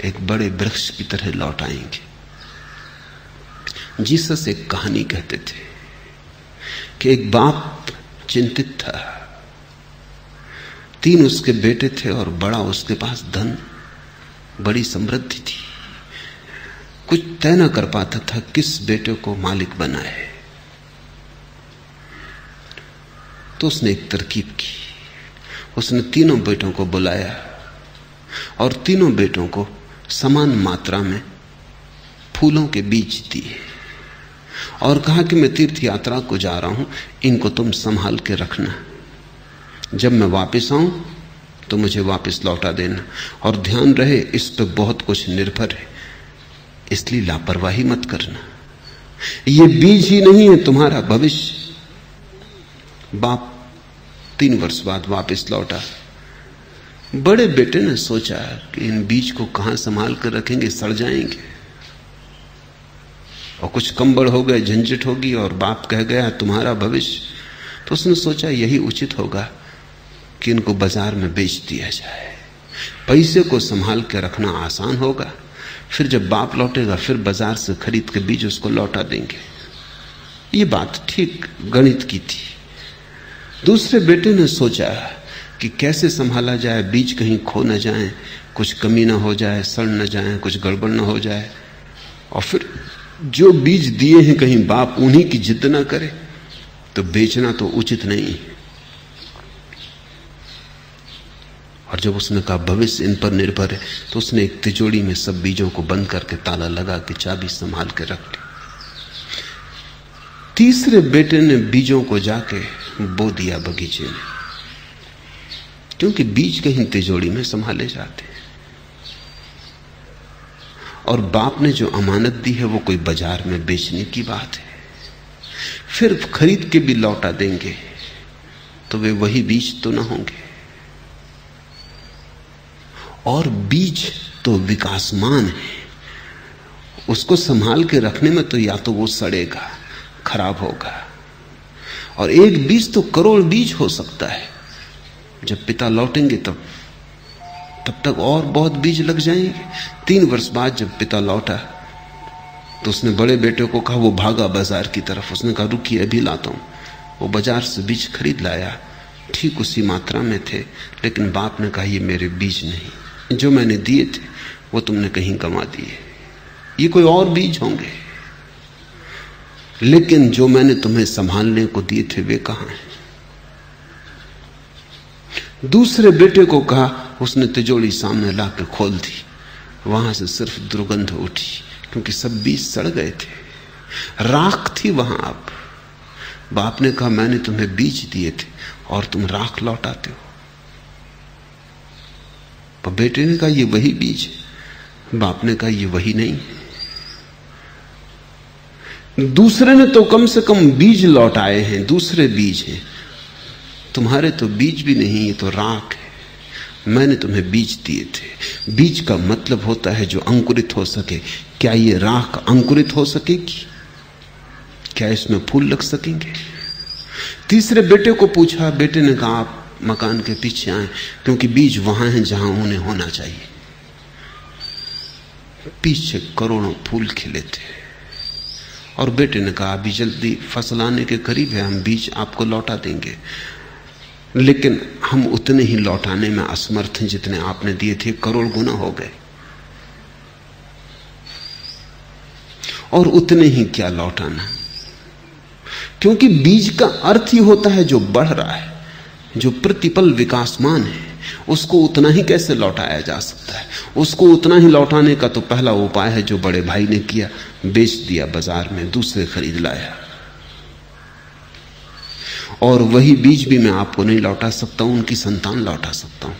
एक बड़े वृक्ष की तरह लौटाएंगे। जीसस एक कहानी कहते थे कि एक बाप चिंतित था। 3 उसके बेटे थे और बड़ा उसके पास धन, बड़ी समृद्धि थी। कुछ तय न कर पाता था किस बेटे को मालिक बनाए। तो उसने एक तरकीब की। उसने 3 बेटों को बुलाया और 3 बेटों को समान मात्रा में फूलों के बीज दिए और कहा कि मैं तीर्थ यात्रा को जा रहा हूं, इनको तुम संभाल के रखना। जब मैं वापस आऊं तो मुझे वापस लौटा देना, और ध्यान रहे इस पे बहुत कुछ निर्भर है, इसलिए लापरवाही मत करना। ये बीज ही नहीं है तुम्हारा भविष्य। बाप 3 वर्ष बाद वापस लौटा। बड़े बेटे ने सोचा कि इन बीज को कहां संभाल कर रखेंगे, सड़ जाएंगे, और कुछ कंबड़ हो गए, झंझट होगी, और बाप कह गया तुम्हारा भविष्य। तो उसने सोचा यही उचित होगा कि इनको बाजार में बेच दिया जाए। पैसे को संभाल के रखना आसान होगा, फिर जब बाप लौटेगा फिर बाजार से खरीद के बीज उसको लौटा देंगे। ये बात ठीक गणित की थी। दूसरे बेटे ने सोचा कि कैसे संभाला जाए, बीज कहीं खो न जाए, कुछ कमी ना हो जाए, सड़ न जाए, कुछ गड़बड़ ना हो जाए, और फिर जो बीज दिए हैं कहीं बाप उन्हीं की जिद ना करे, तो बेचना तो उचित नहीं है। और जब उसने कहा भविष्य इन पर निर्भर है, तो उसने एक तिजोरी में सब बीजों को बंद करके ताला लगा के चाबी संभाल के रख ली। तीसरे बेटे ने बीजों को जाके बो दिया बगीचे में, क्योंकि बीज कहीं तिजोरी में संभाले जाते हैं, और बाप ने जो अमानत दी है वो कोई बाजार में बेचने की बात है। फिर खरीद के भी लौटा देंगे तो वे वही बीज तो ना होंगे, और बीज तो विकासमान है, उसको संभाल के रखने में तो या तो वो सड़ेगा, खराब होगा, और एक बीज तो करोड़ बीज हो सकता है। जब पिता लौटेंगे तब तक और बहुत बीज लग जाएंगे। 3 वर्ष बाद जब पिता लौटा तो उसने बड़े बेटे को कहा, वो भागा बाजार की तरफ। उसने कहा रुकिए अभी लाता हूं। वो बाजार से बीज खरीद लाया, ठीक उसी मात्रा में थे, लेकिन बाप ने कहा ये मेरे बीज नहीं, जो मैंने दिए थे वो तुमने कहीं गंवा दिए, ये कोई और बीज होंगे, लेकिन जो मैंने तुम्हें संभालने को दिए थे वे कहां हैं। दूसरे बेटे को कहा, उसने तिजोरी सामने ला के खोल दी। वहां से सिर्फ दुर्गंध उठी, क्योंकि सब बीज सड़ गए थे, राख थी वहां। अब बाप ने कहा मैंने तुम्हें बीज दिए थे और तुम राख लौटाते हो। पर बेटे ने कहा ये वही बीज है। बाप ने कहा ये वही नहीं है। दूसरे ने तो कम से कम बीज लौटाए हैं, दूसरे बीज हैं, तुम्हारे तो बीज भी नहीं, ये तो राख है। मैंने तुम्हें बीज दिए थे। बीज का मतलब होता है जो अंकुरित हो सके। क्या ये राख अंकुरित हो सकेगी? क्या इसमें फूल लग सकेंगे? तीसरे बेटे को पूछा, बेटे ने कहा आप मकान के पीछे आए, क्योंकि बीज वहां हैं जहां उन्हें होना चाहिए। पीछे करोड़ों फूल खिले थे, और बेटे ने कहा अभी जल्दी फसल आने के करीब है, हम बीज आपको लौटा देंगे, लेकिन हम उतने ही लौटाने में असमर्थ हैं जितने आपने दिए थे, करोड़ गुना हो गए। और उतने ही क्या लौटाना, क्योंकि बीज का अर्थ ही होता है जो बढ़ रहा है, जो प्रतिपल विकासमान है। उसको उतना ही कैसे लौटाया जा सकता है? उसको उतना ही लौटाने का तो पहला उपाय है जो बड़े भाई ने किया, बेच दिया बाजार में, दूसरे खरीद लाया। और वही बीज भी मैं आपको नहीं लौटा सकता हूं, उनकी संतान लौटा सकता हूं,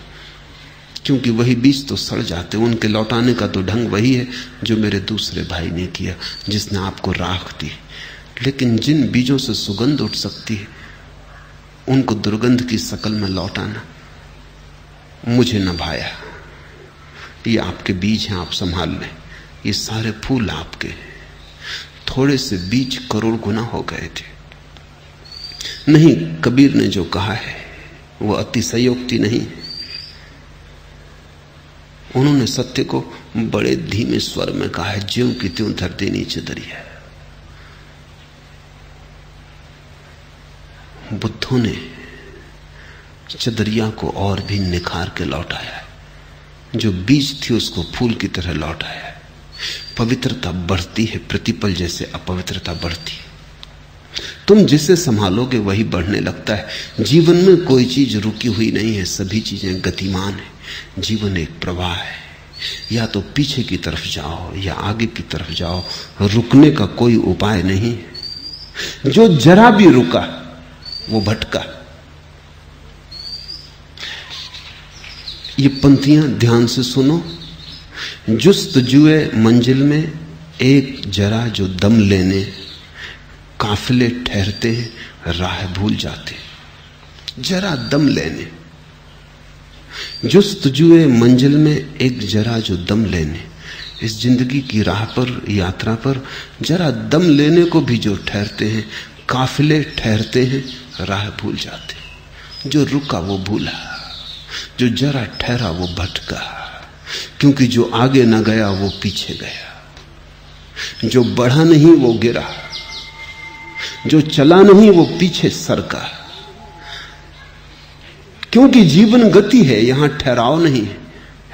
क्योंकि वही बीज तो सड़ जाते। उनके लौटाने का तो ढंग वही है जो मेरे दूसरे भाई ने किया, जिसने आपको राख दी। लेकिन जिन बीजों से सुगंध उठ सकती है, उनको दुर्गंध की शकल में लौटाना मुझे न भाया। ये आपके बीज हैं, आप संभाल लें। ये सारे फूल आपके हैं। थोड़े से बीज करोड़ गुना हो गए थे। नहीं, कबीर ने जो कहा है वो अतिशयोक्ति नहीं। उन्होंने सत्य को बड़े धीमे स्वर में कहा है, ज्यों की त्यों धरती नीचे दरिया। बुद्धों ने चदरिया को और भी निखार के लौटाया है। जो बीज थी उसको फूल की तरह लौटाया है। पवित्रता बढ़ती है प्रतिपल जैसे अपवित्रता बढ़ती। तुम जिसे संभालोगे वही बढ़ने लगता है। जीवन में कोई चीज रुकी हुई नहीं है, सभी चीजें गतिमान है। जीवन एक प्रवाह है, या तो पीछे की तरफ जाओ या आगे की तरफ जाओ। रुकने का कोई उपाय नहीं। जो जरा भी रुका वो भटका। ये पंक्तियां ध्यान से सुनो। जुस्तजुए मंजिल में एक जरा जो दम लेने, काफिले ठहरते हैं राह भूल जाते। जरा दम लेने, जुस्तजुए मंजिल में एक जरा जो दम लेने। इस जिंदगी की राह पर, यात्रा पर जरा दम लेने को भी जो ठहरते हैं, काफिले ठहरते हैं राह भूल जाते। जो रुका वो भूला, जो जरा ठहरा वो भटका, क्योंकि जो आगे न गया वो पीछे गया। जो बढ़ा नहीं वो गिरा, जो चला नहीं वो पीछे सरका। क्योंकि जीवन गति है, यहां ठहराव नहीं है।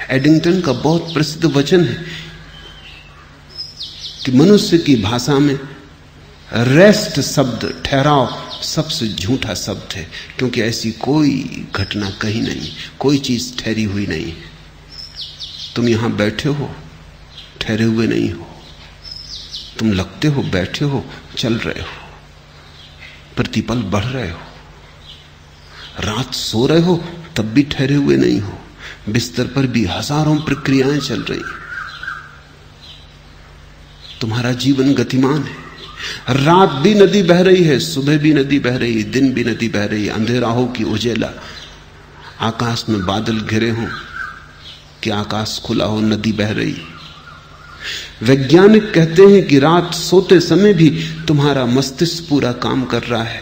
एडिंगटन का बहुत प्रसिद्ध वचन है कि मनुष्य की भाषा में रेस्ट शब्द, ठहराव, सबसे झूठा शब्द है, क्योंकि ऐसी कोई घटना कहीं नहीं, कोई चीज ठहरी हुई नहीं। तुम यहां बैठे हो, ठहरे हुए नहीं हो। तुम लगते हो बैठे हो, चल रहे हो, प्रतिपल बढ़ रहे हो। रात सो रहे हो तब भी ठहरे हुए नहीं हो। बिस्तर पर भी हजारों प्रक्रियाएं चल रही। तुम्हारा जीवन गतिमान है। रात भी नदी बह रही है, सुबह भी नदी बह रही है, दिन भी नदी बह रही है। अंधेरा हो कि उजेला, आकाश में बादल घिरे हों कि आकाश खुला हो, नदी बह रही। वैज्ञानिक कहते हैं कि रात सोते समय भी तुम्हारा मस्तिष्क पूरा काम कर रहा है,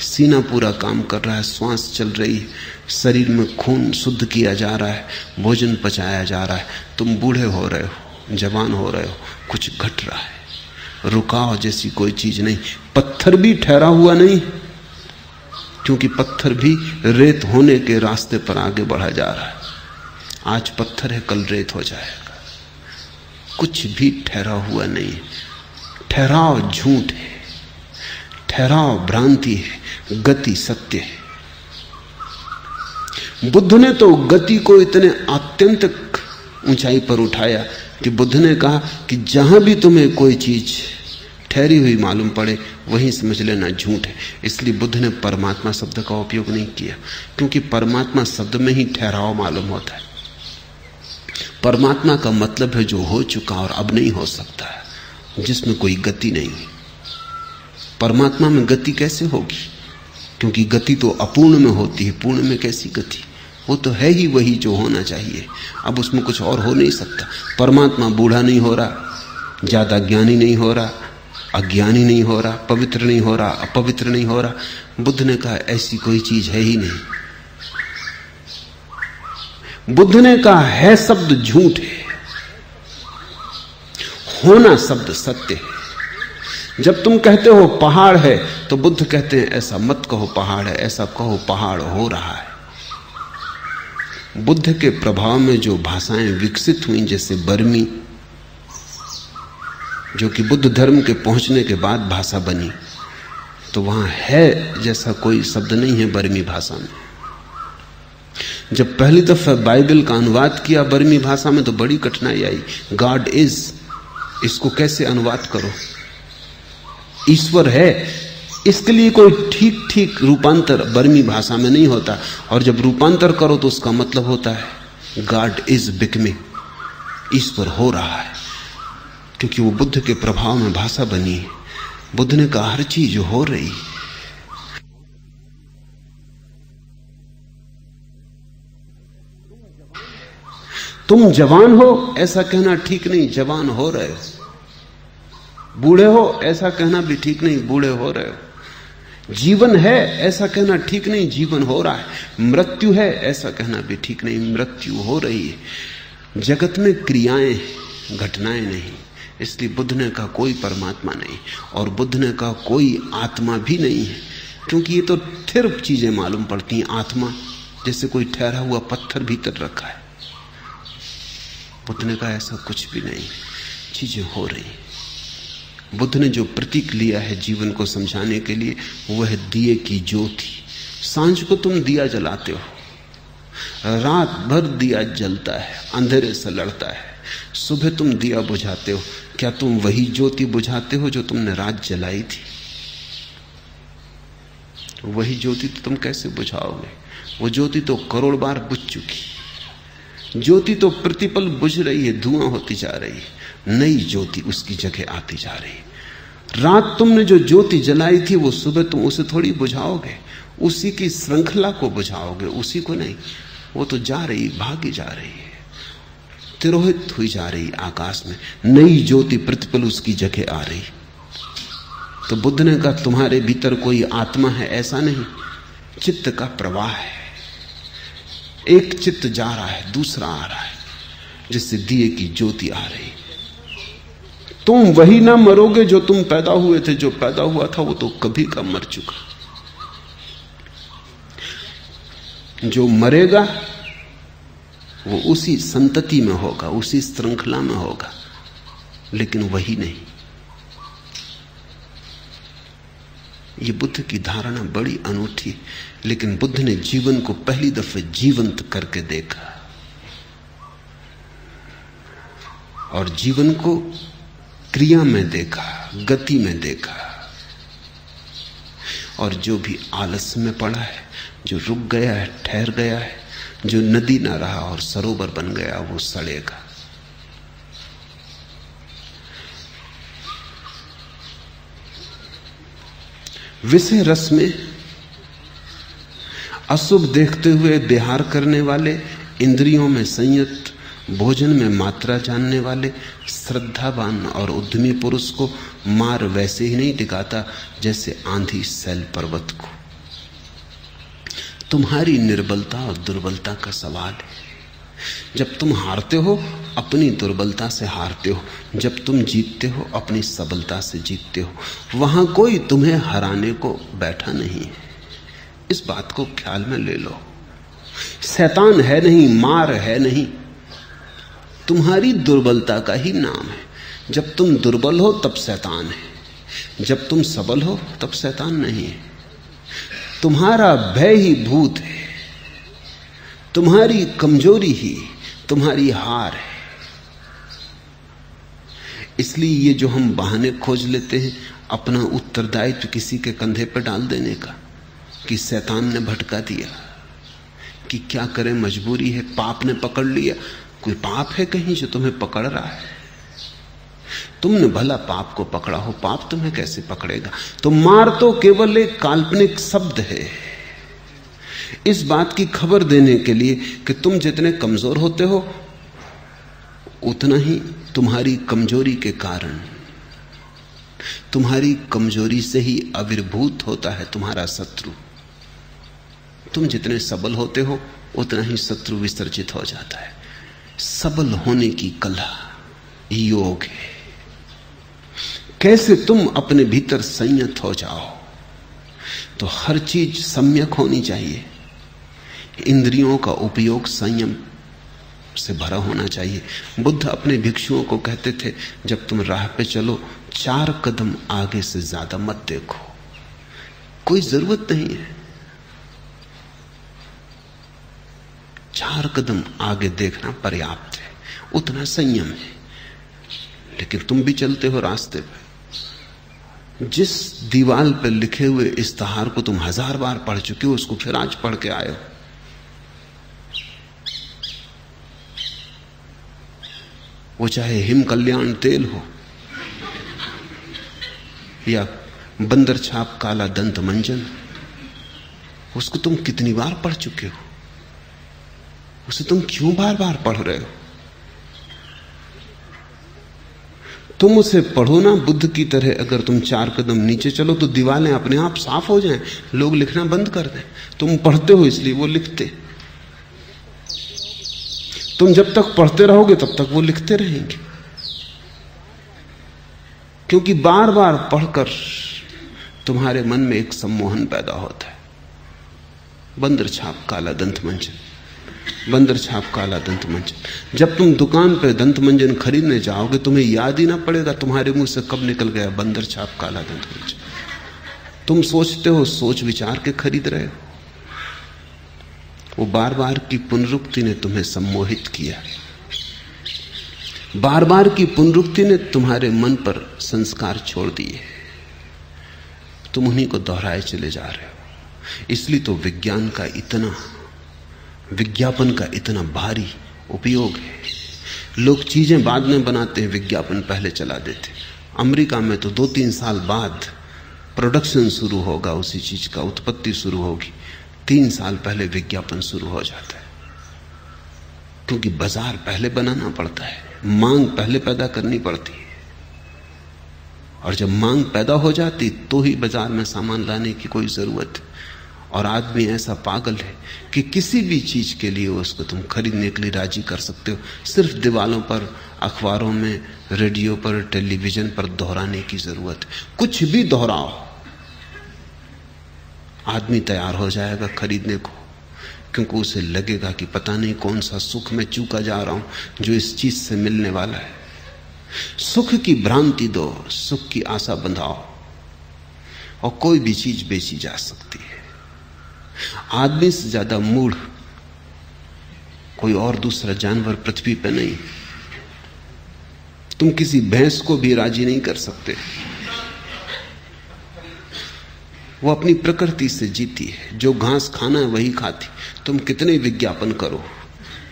सीना पूरा काम कर रहा है, श्वास चल रही है, शरीर में खून शुद्ध किया जा रहा है, भोजन पचाया जा रहा है। तुम बूढ़े हो रहे हो, जवान हो रहे हो, कुछ घट रहा है। रुकाव जैसी कोई चीज नहीं। पत्थर भी ठहरा हुआ नहीं, क्योंकि पत्थर भी रेत होने के रास्ते पर आगे बढ़ा जा रहा है। आज पत्थर है, कल रेत हो जाएगा। कुछ भी ठहरा हुआ नहीं। ठहराव झूठ है, ठहराव भ्रांति है, गति सत्य है। बुद्ध ने तो गति को इतने आत्यंतिक ऊंचाई पर उठाया कि बुद्ध ने कहा कि जहां भी तुम्हें कोई चीज ठहरी हुई मालूम पड़े वहीं समझ लेना झूठ है। इसलिए बुद्ध ने परमात्मा शब्द का उपयोग नहीं किया, क्योंकि परमात्मा शब्द में ही ठहराव मालूम होता है। परमात्मा का मतलब है जो हो चुका और अब नहीं हो सकता है, जिसमें कोई गति नहीं। परमात्मा में गति कैसे होगी? क्योंकि गति तो अपूर्ण में होती है, पूर्ण में कैसी गति? वो तो है ही वही जो होना चाहिए, अब उसमें कुछ और हो नहीं सकता। परमात्मा बूढ़ा नहीं हो रहा, ज्यादा ज्ञानी नहीं हो रहा, अज्ञानी नहीं हो रहा, पवित्र नहीं हो रहा, अपवित्र नहीं हो रहा। बुद्ध ने कहा ऐसी कोई चीज है ही नहीं। बुद्ध ने कहा है शब्द झूठ है, होना शब्द सत्य है। जब तुम कहते हो पहाड़ है तो बुद्ध कहते हैं ऐसा मत कहो पहाड़ है, ऐसा कहो पहाड़ हो रहा है। बुद्ध के प्रभाव में जो भाषाएं विकसित हुई, जैसे बर्मी, जो कि बुद्ध धर्म के पहुंचने के बाद भाषा बनी, तो वहां है जैसा कोई शब्द नहीं है बर्मी भाषा में। जब पहली दफा बाइबल का अनुवाद किया बर्मी भाषा में तो बड़ी कठिनाई आई। गॉड इज, इसको कैसे अनुवाद करो? ईश्वर है, इसके लिए कोई ठीक ठीक रूपांतर बर्मी भाषा में नहीं होता। और जब रूपांतर करो तो उसका मतलब होता है गॉड इज बिकमिंग, ईश्वर हो रहा है, क्योंकि वो बुद्ध के प्रभाव में भाषा बनी है। बुद्ध ने कहा हर चीज हो रही। तुम जवान हो ऐसा कहना ठीक नहीं, जवान हो रहे हो। बूढ़े हो ऐसा कहना भी ठीक नहीं, बूढ़े हो रहे हो। जीवन है ऐसा कहना ठीक नहीं, जीवन हो रहा है। मृत्यु है ऐसा कहना भी ठीक नहीं, मृत्यु हो रही है। जगत में क्रियाएं, घटनाएं नहीं। इसलिए बुद्ध ने कहा कोई परमात्मा नहीं, और बुद्ध ने कहा कोई आत्मा भी नहीं है, क्योंकि ये तो थिर चीजें मालूम पड़ती हैं। आत्मा जैसे कोई ठहरा हुआ पत्थर भीतर रखा है। बुद्ध ने कहा ऐसा कुछ भी नहीं, चीजें हो रही। बुद्ध ने जो प्रतीक लिया है जीवन को समझाने के लिए वह है दिए की ज्योति। सांझ को तुम दिया जलाते हो, रात भर दिया जलता है, अंधेरे से लड़ता है। सुबह तुम दिया बुझाते हो, क्या तुम वही ज्योति बुझाते हो जो तुमने रात जलाई थी? वही ज्योति तो तुम कैसे बुझाओगे? वो ज्योति तो करोड़ बार बुझ चुकी। ज्योति तो प्रतिपल बुझ रही है, धुआं होती जा रही है, नई ज्योति उसकी जगह आती जा रही है। रात तुमने जो ज्योति जलाई थी वो सुबह तुम उसे थोड़ी बुझाओगे, उसी की श्रृंखला को बुझाओगे, उसी को नहीं। वो तो जा रही, भागी जा रही है, तिरोहित हुई जा रही आकाश में, नई ज्योति प्रतिपल उसकी जगह आ रही। तो बुद्ध ने कहा तुम्हारे भीतर कोई आत्मा है ऐसा नहीं, चित्त का प्रवाह है। एक चित्त जा रहा है, दूसरा आ रहा है, जिससे दिए की ज्योति आ रही। तुम वही ना मरोगे जो तुम पैदा हुए थे। जो पैदा हुआ था वो तो कभी का मर चुका। जो मरेगा वो उसी संतति में होगा, उसी श्रृंखला में होगा, लेकिन वही नहीं। ये बुद्ध की धारणा बड़ी अनूठी, लेकिन बुद्ध ने जीवन को पहली दफे जीवंत करके देखा, और जीवन को क्रिया में देखा, गति में देखा। और जो भी आलस में पड़ा है, जो रुक गया है, ठहर गया है, जो नदी ना रहा और सरोवर बन गया, वो सड़ेगा। विषय रस में अशुभ देखते हुए विहार करने वाले, इंद्रियों में संयत, भोजन में मात्रा जानने वाले, श्रद्धावान और उद्यमी पुरुष को मार वैसे ही नहीं टिकाता जैसे आंधी सैल पर्वत को। तुम्हारी निर्बलता और दुर्बलता का सवाल है। जब तुम हारते हो अपनी दुर्बलता से हारते हो, जब तुम जीतते हो अपनी सबलता से जीतते हो। वहां कोई तुम्हें हराने को बैठा नहीं है, इस बात को ख्याल में ले लो। शैतान है नहीं, मार है नहीं, तुम्हारी दुर्बलता का ही नाम है। जब तुम दुर्बल हो तब शैतान है, जब तुम सबल हो तब शैतान नहीं है। तुम्हारा भय ही भूत है, तुम्हारी कमजोरी ही तुम्हारी हार है। इसलिए ये जो हम बहाने खोज लेते हैं अपना उत्तरदायित्व किसी के कंधे पर डाल देने का, कि शैतान ने भटका दिया, कि क्या करें मजबूरी है, पाप ने पकड़ लिया। कोई पाप है कहीं जो तुम्हें पकड़ रहा है? तुमने भला पाप को पकड़ा हो, पाप तुम्हें कैसे पकड़ेगा? तो मार तो केवल एक काल्पनिक शब्द है, इस बात की खबर देने के लिए कि तुम जितने कमजोर होते हो उतना ही तुम्हारी कमजोरी के कारण, तुम्हारी कमजोरी से ही आविर्भूत होता है तुम्हारा शत्रु। तुम जितने सबल होते हो उतना ही शत्रु विसर्जित हो जाता है। सबल होने की कला योग है। कैसे तुम अपने भीतर संयत हो जाओ? तो हर चीज सम्यक होनी चाहिए। इंद्रियों का उपयोग संयम से भरा होना चाहिए। बुद्ध अपने भिक्षुओं को कहते थे, जब तुम राह पे चलो 4 कदम आगे से ज्यादा मत देखो। कोई जरूरत नहीं है। 4 कदम आगे देखना पर्याप्त है, उतना संयम है। लेकिन तुम भी चलते हो रास्ते पर। जिस दीवार पर लिखे हुए इस्तेहार को तुम 1000 बार पढ़ चुके हो, उसको फिर आज पढ़ के आए हो। वो चाहे हिम कल्याण तेल हो या बंदर छाप काला दंत मंजन, उसको तुम कितनी बार पढ़ चुके हो, उसे तुम क्यों बार बार पढ़ रहे हो? तुम उसे पढ़ो ना बुद्ध की तरह। अगर तुम 4 कदम नीचे चलो तो दीवारें अपने आप साफ हो जाएं, लोग लिखना बंद कर दें। तुम पढ़ते हो इसलिए वो लिखते। तुम जब तक पढ़ते रहोगे तब तक वो लिखते रहेंगे, क्योंकि बार बार पढ़कर तुम्हारे मन में एक सम्मोहन पैदा होता है। बंदर छाप काला दंत मंजन, बंदर छाप काला दंत मंजन। जब तुम दुकान पर दंत मंजन खरीदने जाओगे, तुम्हें याद ही ना पड़ेगा तुम्हारे मुंह से कब निकल गया बंदर छाप काला दंत मंजन। तुम सोचते हो, सोच विचार के खरीद रहे हो। वो बार बार की पुनरुक्ति ने तुम्हें सम्मोहित किया। बार बार की पुनरुक्ति ने तुम्हारे मन पर संस्कार छोड़ दिए। तुम उन्हीं को दोहराए चले जा रहे हो। इसलिए तो विज्ञान का इतना, विज्ञापन का इतना भारी उपयोग है। लोग चीजें बाद में बनाते हैं, विज्ञापन पहले चला देते। अमेरिका में तो 2-3 साल बाद प्रोडक्शन शुरू होगा, उसी चीज का उत्पत्ति शुरू होगी। 3 साल पहले विज्ञापन शुरू हो जाता है, क्योंकि बाजार पहले बनाना पड़ता है, मांग पहले पैदा करनी पड़ती है। और जब मांग पैदा हो जाती तो ही बाजार में सामान लाने की कोई जरूरत है। और आदमी ऐसा पागल है कि किसी भी चीज के लिए उसको तुम खरीदने के लिए राजी कर सकते हो, सिर्फ दीवारों पर, अखबारों में, रेडियो पर, टेलीविजन पर दोहराने की जरूरत है। कुछ भी दोहराओ, आदमी तैयार हो जाएगा खरीदने को, क्योंकि उसे लगेगा कि पता नहीं कौन सा सुख में चूका जा रहा हूं जो इस चीज से मिलने वाला है। सुख की भ्रांति दो, सुख की आशा बंधाओ, और कोई भी चीज बेची जा सकती है। आदमी से ज्यादा मूढ़ कोई और दूसरा जानवर पृथ्वी पर नहीं। तुम किसी भैंस को भी राजी नहीं कर सकते, वो अपनी प्रकृति से जीती है। जो घास खाना है वही खाती। तुम कितने विज्ञापन करो,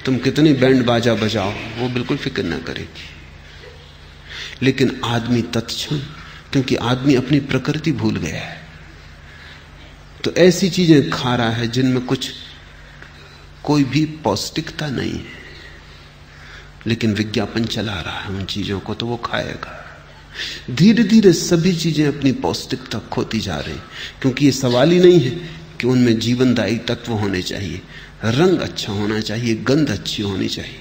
तुम कितने बैंड बाजा बजाओ, वो बिल्कुल फिक्र ना करेगी। लेकिन आदमी तत्क्षण, क्योंकि आदमी अपनी प्रकृति भूल गया है, तो ऐसी चीजें खा रहा है जिनमें कोई भी पौष्टिकता नहीं है, लेकिन विज्ञापन चला रहा है उन चीजों को, तो वो खाएगा। धीरे धीरे सभी चीजें अपनी पौष्टिकता खोती जा रही, क्योंकि ये सवाल ही नहीं है कि उनमें जीवनदायी तत्व होने चाहिए, रंग अच्छा होना चाहिए, गंध अच्छी होनी चाहिए।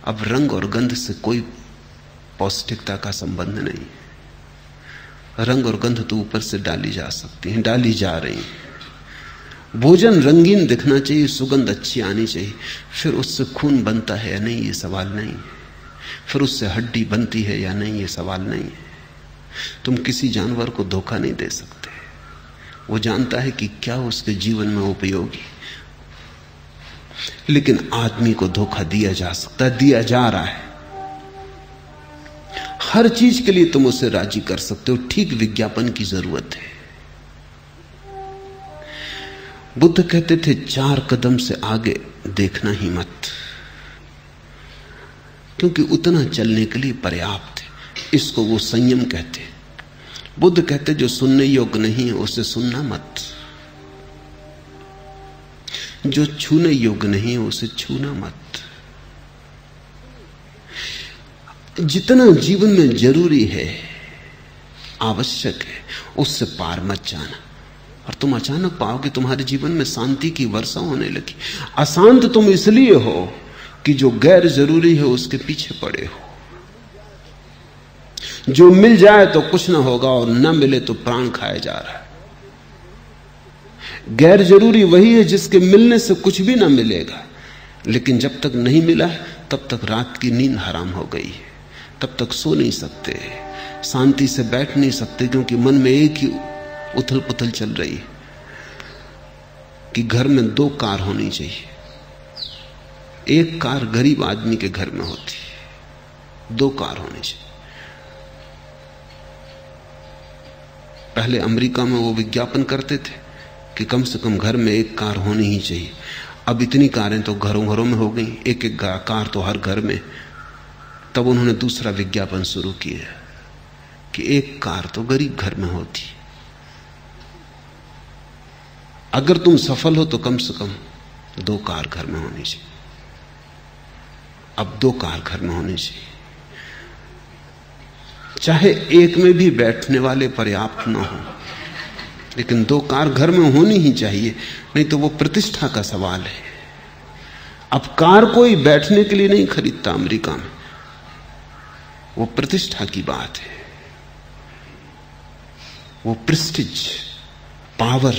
अब रंग और गंध से कोई पौष्टिकता का संबंध नहीं। रंग और गंध तो ऊपर से डाली जा सकती हैं, डाली जा रही हैं। भोजन रंगीन दिखना चाहिए, सुगंध अच्छी आनी चाहिए, फिर उससे खून बनता है या नहीं ये सवाल नहीं। फिर उससे हड्डी बनती है या नहीं ये सवाल नहीं। तुम किसी जानवर को धोखा नहीं दे सकते, वो जानता है कि क्या उसके जीवन में उपयोगी। लेकिन आदमी को धोखा दिया जा सकता है, दिया जा रहा है। हर चीज के लिए तुम उसे राजी कर सकते हो, ठीक विज्ञापन की जरूरत है। बुद्ध कहते थे 4 कदम से आगे देखना ही मत, क्योंकि उतना चलने के लिए पर्याप्त है। इसको वो संयम कहते हैं। बुद्ध कहते जो सुनने योग्य नहीं है उसे सुनना मत, जो छूने योग्य नहीं है उसे छूना मत। जितना जीवन में जरूरी है, आवश्यक है, उससे पार मत जाना। और तुम अचानक पाओगे तुम्हारे जीवन में शांति की वर्षा होने लगी। अशांत तुम इसलिए हो कि जो गैर जरूरी है उसके पीछे पड़े हो। जो मिल जाए तो कुछ ना होगा और न मिले तो प्राण खाया जा रहा है। गैर जरूरी वही है जिसके मिलने से कुछ भी ना मिलेगा, लेकिन जब तक नहीं मिला तब तक रात की नींद हराम हो गई है, तब तक सो नहीं सकते, शांति से बैठ नहीं सकते, क्योंकि मन में एक ही उथल पुथल चल रही है। कि घर में 2 कार होनी चाहिए। एक कार गरीब आदमी के घर में होती है, 2 कार होनी चाहिए। पहले अमेरिका में वो विज्ञापन करते थे कि कम से कम घर में 1 कार होनी ही चाहिए। अब इतनी कारें तो घरों घरों में हो गई, एक एक कार तो हर घर में। तब उन्होंने दूसरा विज्ञापन शुरू किया कि 1 कार तो गरीब घर में होती। अगर तुम सफल हो तो कम से कम 2 कार घर में होनी चाहिए। अब 2 कार घर में होनी चाहिए, चाहे एक में भी बैठने वाले पर्याप्त ना हो, लेकिन 2 कार घर में होनी ही चाहिए, नहीं तो वो प्रतिष्ठा का सवाल है। अब कार कोई बैठने के लिए नहीं खरीदता अमेरिका में, वो प्रतिष्ठा की बात है, वो प्रेस्टीज, पावर,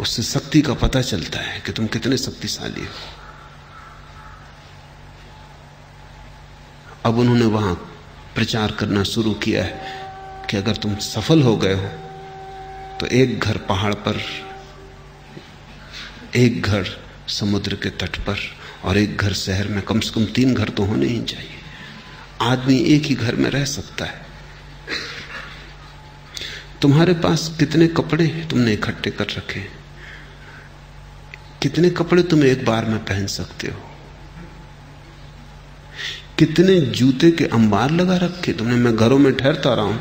उससे शक्ति का पता चलता है कि तुम कितने शक्तिशाली हो। अब उन्होंने वहां प्रचार करना शुरू किया है कि अगर तुम सफल हो गए हो तो 1 घर पहाड़ पर, 1 घर समुद्र के तट पर और 1 घर शहर में, कम से कम 3 घर तो होने ही चाहिए। आदमी एक ही घर में रह सकता है। तुम्हारे पास कितने कपड़े तुमने इकट्ठे कर रखे, कितने कपड़े तुम एक बार में पहन सकते हो, कितने जूते के अंबार लगा रखे तुमने। मैं घरों में ठहरता रहा हूं,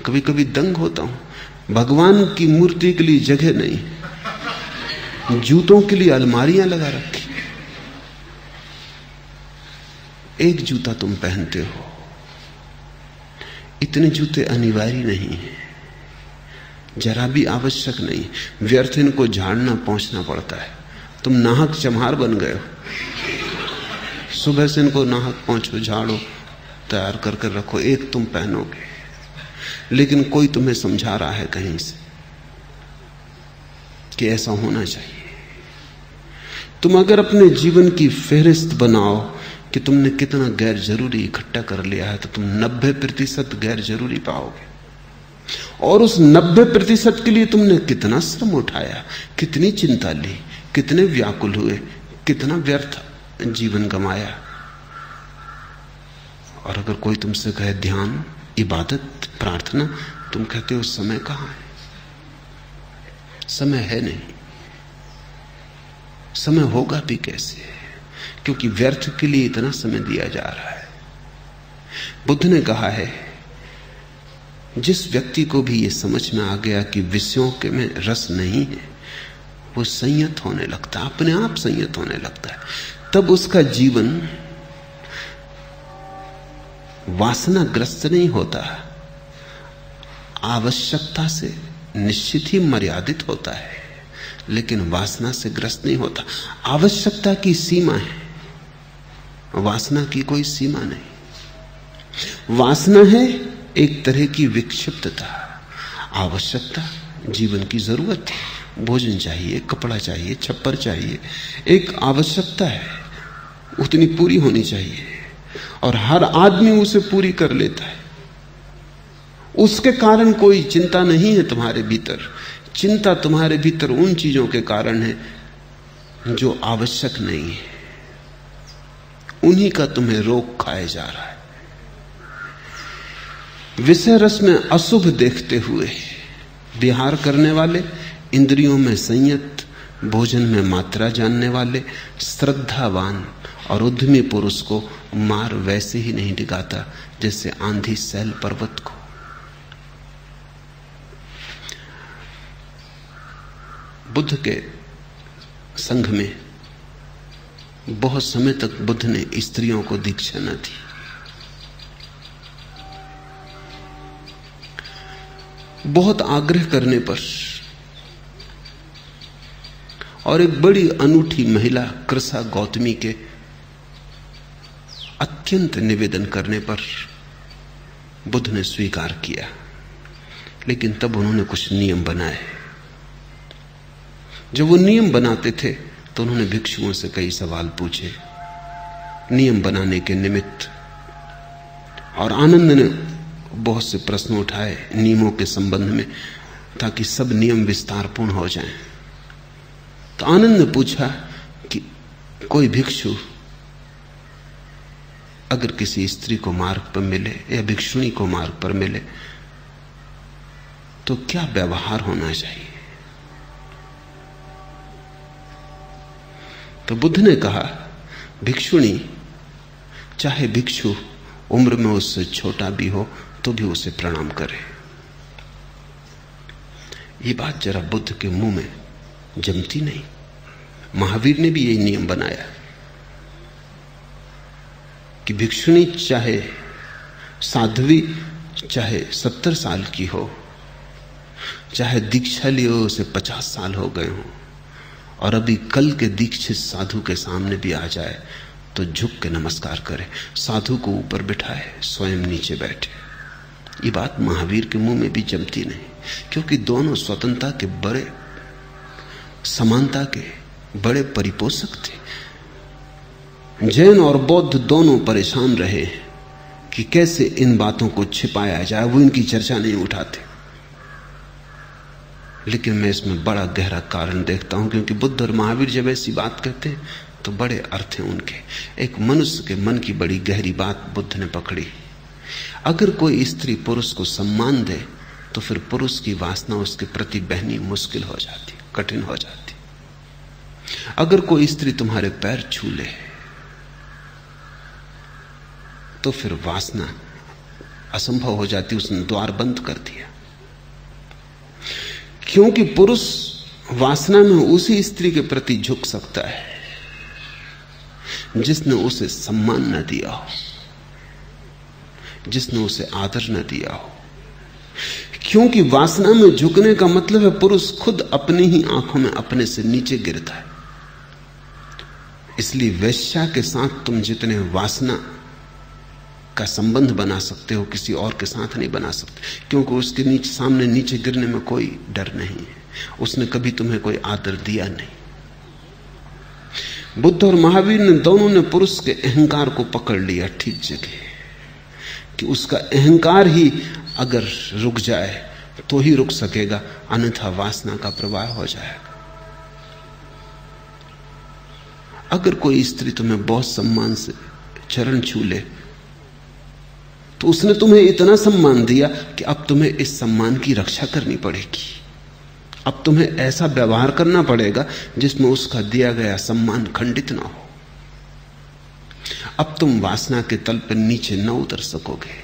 कभी कभी दंग होता हूं। भगवान की मूर्ति के लिए जगह नहीं, जूतों के लिए अलमारियां लगा रखी। एक जूता तुम पहनते हो, इतने जूते अनिवार्य नहीं है, जरा भी आवश्यक नहीं। व्यर्थ इनको झाड़ना पहुंचना पड़ता है। तुम नाहक चम्हार बन गए हो। सुबह से इनको नाहक पहुंचो, झाड़ो, तैयार करके रखो, एक तुम पहनोगे, लेकिन कोई तुम्हें समझा रहा है कहीं से कि ऐसा होना चाहिए। तुम अगर अपने जीवन की फेहरिस्त बनाओ कि तुमने कितना गैर जरूरी इकट्ठा कर लिया है, तो तुम 90% गैर जरूरी पाओगे। और उस 90% के लिए तुमने कितना श्रम उठाया, कितनी चिंता ली, कितने व्याकुल हुए, कितना व्यर्थ जीवन गमाया। और अगर कोई तुमसे कहे ध्यान, इबादत, प्रार्थना, तुम कहते हो समय कहां है? समय है नहीं, समय होगा भी कैसे, क्योंकि व्यर्थ के लिए इतना समय दिया जा रहा है। बुद्ध ने कहा है, जिस व्यक्ति को भी यह समझ में आ गया कि विषयों के में रस नहीं है, वो संयत होने लगता, अपने आप संयत होने लगता है। तब उसका जीवन वासनाग्रस्त नहीं होता, आवश्यकता से निश्चित ही मर्यादित होता है, लेकिन वासना से ग्रस्त नहीं होता। आवश्यकता की सीमा है, वासना की कोई सीमा नहीं। वासना है एक तरह की विक्षिप्तता, आवश्यकता जीवन की जरूरत है। भोजन चाहिए, कपड़ा चाहिए, छप्पर चाहिए, एक आवश्यकता है, उतनी पूरी होनी चाहिए, और हर आदमी उसे पूरी कर लेता है। उसके कारण कोई चिंता नहीं है तुम्हारे भीतर। चिंता तुम्हारे भीतर उन चीजों के कारण है जो आवश्यक नहीं है, उन्हीं का तुम्हें रोग खाए जा रहा है। विषय रस में अशुभ देखते हुए विहार करने वाले, इंद्रियों में संयत, भोजन में मात्रा जानने वाले, श्रद्धावान और उद्यमी पुरुष को मार वैसे ही नहीं डिगाता जैसे आंधी सैल पर्वत को। बुद्ध के संघ में बहुत समय तक बुद्ध ने स्त्रियों को दीक्षा न दी। बहुत आग्रह करने पर और एक बड़ी अनूठी महिला कृषा गौतमी के अत्यंत निवेदन करने पर बुद्ध ने स्वीकार किया। लेकिन तब उन्होंने कुछ नियम बनाए। जब वो नियम बनाते थे तो उन्होंने भिक्षुओं से कई सवाल पूछे नियम बनाने के निमित्त, और आनंद ने बहुत से प्रश्न उठाए नियमों के संबंध में, ताकि सब नियम विस्तारपूर्ण हो जाएं। तो आनंद ने पूछा कि कोई भिक्षु अगर किसी स्त्री को मार्ग पर मिले या भिक्षुणी को मार्ग पर मिले तो क्या व्यवहार होना चाहिए? तो बुद्ध ने कहा, भिक्षुणी चाहे भिक्षु उम्र में उससे छोटा भी हो तो भी उसे प्रणाम करे। ये बात जरा बुद्ध के मुंह में जमती नहीं। महावीर ने भी यही नियम बनाया कि भिक्षुणी चाहे साध्वी, चाहे 70 साल की हो, चाहे दीक्षा लिए हो उसे 50 साल हो गए हो, और अभी कल के दीक्षित साधु के सामने भी आ जाए तो झुक के नमस्कार करे, साधु को ऊपर बिठाए, स्वयं नीचे बैठे। ये बात महावीर के मुंह में भी जमती नहीं, क्योंकि दोनों स्वतंत्रता के बड़े, समानता के बड़े परिपोषक थे। जैन और बौद्ध दोनों परेशान रहे कि कैसे इन बातों को छिपाया जाए, वो इनकी चर्चा नहीं उठाते। लेकिन मैं इसमें बड़ा गहरा कारण देखता हूं, क्योंकि बुद्ध और महावीर जब ऐसी बात कहते हैं तो बड़े अर्थ हैं उनके। एक मनुष्य के मन की बड़ी गहरी बात बुद्ध ने पकड़ी। अगर कोई स्त्री पुरुष को सम्मान दे तो फिर पुरुष की वासना उसके प्रति बहनी मुश्किल हो जाती, कठिन हो जाती। अगर कोई स्त्री तुम्हारे पैर छू ले तो फिर वासना असंभव हो जाती, उसने द्वार बंद कर दिया। क्योंकि पुरुष वासना में उसी स्त्री के प्रति झुक सकता है जिसने उसे सम्मान न दिया हो, जिसने उसे आदर न दिया हो। क्योंकि वासना में झुकने का मतलब है पुरुष खुद अपनी ही आंखों में अपने से नीचे गिरता है। इसलिए वेश्या के साथ तुम जितने वासना का संबंध बना सकते हो, किसी और के साथ नहीं बना सकते, क्योंकि उसके नीचे सामने नीचे गिरने में कोई डर नहीं है, उसने कभी तुम्हें कोई आदर दिया नहीं। बुद्ध और महावीर ने दोनों ने पुरुष के अहंकार को पकड़ लिया ठीक जगह, कि उसका अहंकार ही अगर रुक जाए तो ही रुक सकेगा, अन्यथा वासना का प्रवाह हो जाएगा। अगर कोई स्त्री तुम्हें बहुत सम्मान से चरण छू ले तो उसने तुम्हें इतना सम्मान दिया कि अब तुम्हें इस सम्मान की रक्षा करनी पड़ेगी। अब तुम्हें ऐसा व्यवहार करना पड़ेगा जिसमें उसका दिया गया सम्मान खंडित ना हो। अब तुम वासना के तल पर नीचे न उतर सकोगे।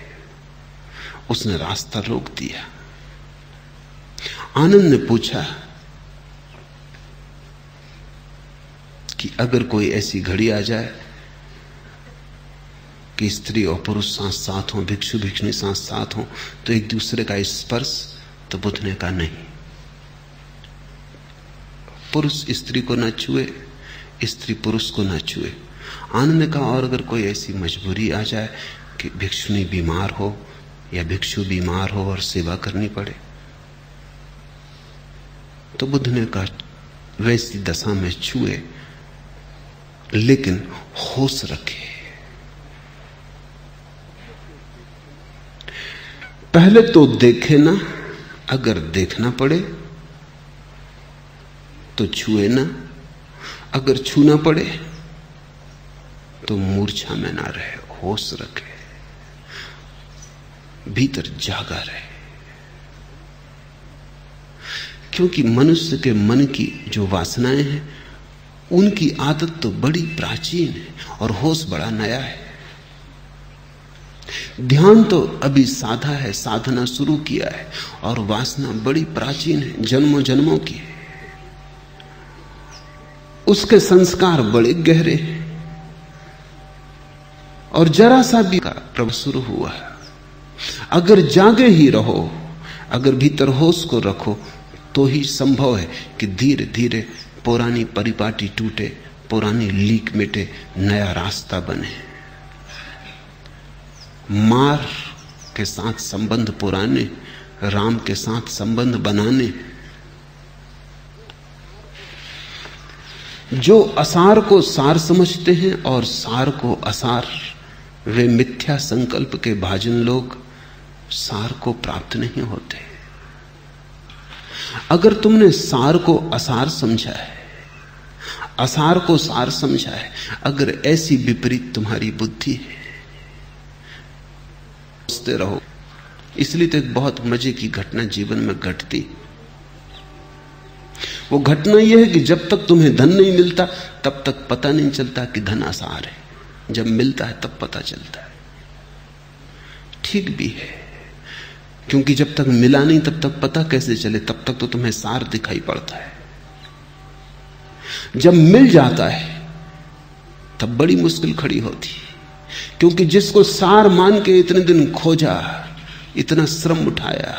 उसने रास्ता रोक दिया। आनंद ने पूछा कि अगर कोई ऐसी घड़ी आ जाए कि स्त्री और पुरुष साथ साथ हों, भिक्षु भिक्षुणी साथ साथ हों, तो एक दूसरे का स्पर्श? तो बुद्ध ने कहा नहीं, पुरुष स्त्री को न छुए, स्त्री पुरुष को न छुए। आनंद ने कहा और अगर कोई ऐसी मजबूरी आ जाए कि भिक्षुणी बीमार हो या भिक्षु बीमार हो और सेवा करनी पड़े? तो बुद्ध ने कहा वैसी दशा में छुए, लेकिन होश रखे। पहले तो देखे ना, अगर देखना पड़े तो छुए ना, अगर छूना पड़े तो मूर्छा में ना रहे, होश रखे, भीतर जागा रहे। क्योंकि मनुष्य के मन की जो वासनाएं हैं उनकी आदत तो बड़ी प्राचीन है और होश बड़ा नया है। ध्यान तो अभी साधा है, साधना शुरू किया है, और वासना बड़ी प्राचीन है, जन्मों जन्मों की है। उसके संस्कार बड़े गहरे हैं और जरा सा भी का प्रभाव शुरू हुआ है। अगर जागे ही रहो, अगर भीतर होश को रखो, तो ही संभव है कि धीरे धीरे पुरानी परिपाटी टूटे, पुरानी लीक मिटे, नया रास्ता बने। मार के साथ संबंध पुराने, राम के साथ संबंध बनाने। जो असार को सार समझते हैं और सार को असार, वे मिथ्या संकल्प के भाजन लोग सार को प्राप्त नहीं होते। अगर तुमने सार को असार समझा है असार को सार समझा है। अगर ऐसी विपरीत तुम्हारी बुद्धि है, सोचते रहो। इसलिए तो एक बहुत मजे की घटना जीवन में घटती। वो घटना यह है कि जब तक तुम्हें धन नहीं मिलता तब तक पता नहीं चलता कि धन आसार है। जब मिलता है तब पता चलता है। ठीक भी है, क्योंकि जब तक मिला नहीं तब तक पता कैसे चले? तब तक तो तुम्हें सार दिखाई पड़ता है। जब मिल जाता है तब बड़ी मुश्किल खड़ी होती, क्योंकि जिसको सार मान के इतने दिन खोजा, इतना श्रम उठाया,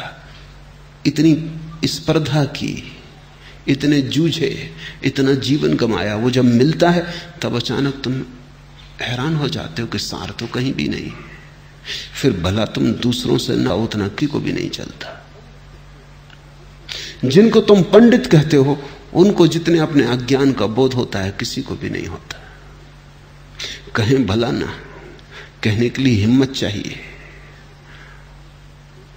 इतनी स्पर्धा की, इतने जूझे, इतना जीवन गमाया, वो जब मिलता है तब अचानक तुम हैरान हो जाते हो कि सार तो कहीं भी नहीं। फिर भला तुम दूसरों से ना उतना की को भी नहीं चलता। जिनको तुम पंडित कहते हो उनको जितने अपने अज्ञान का बोध होता है किसी को भी नहीं होता। कहें भला ना, कहने के लिए हिम्मत चाहिए,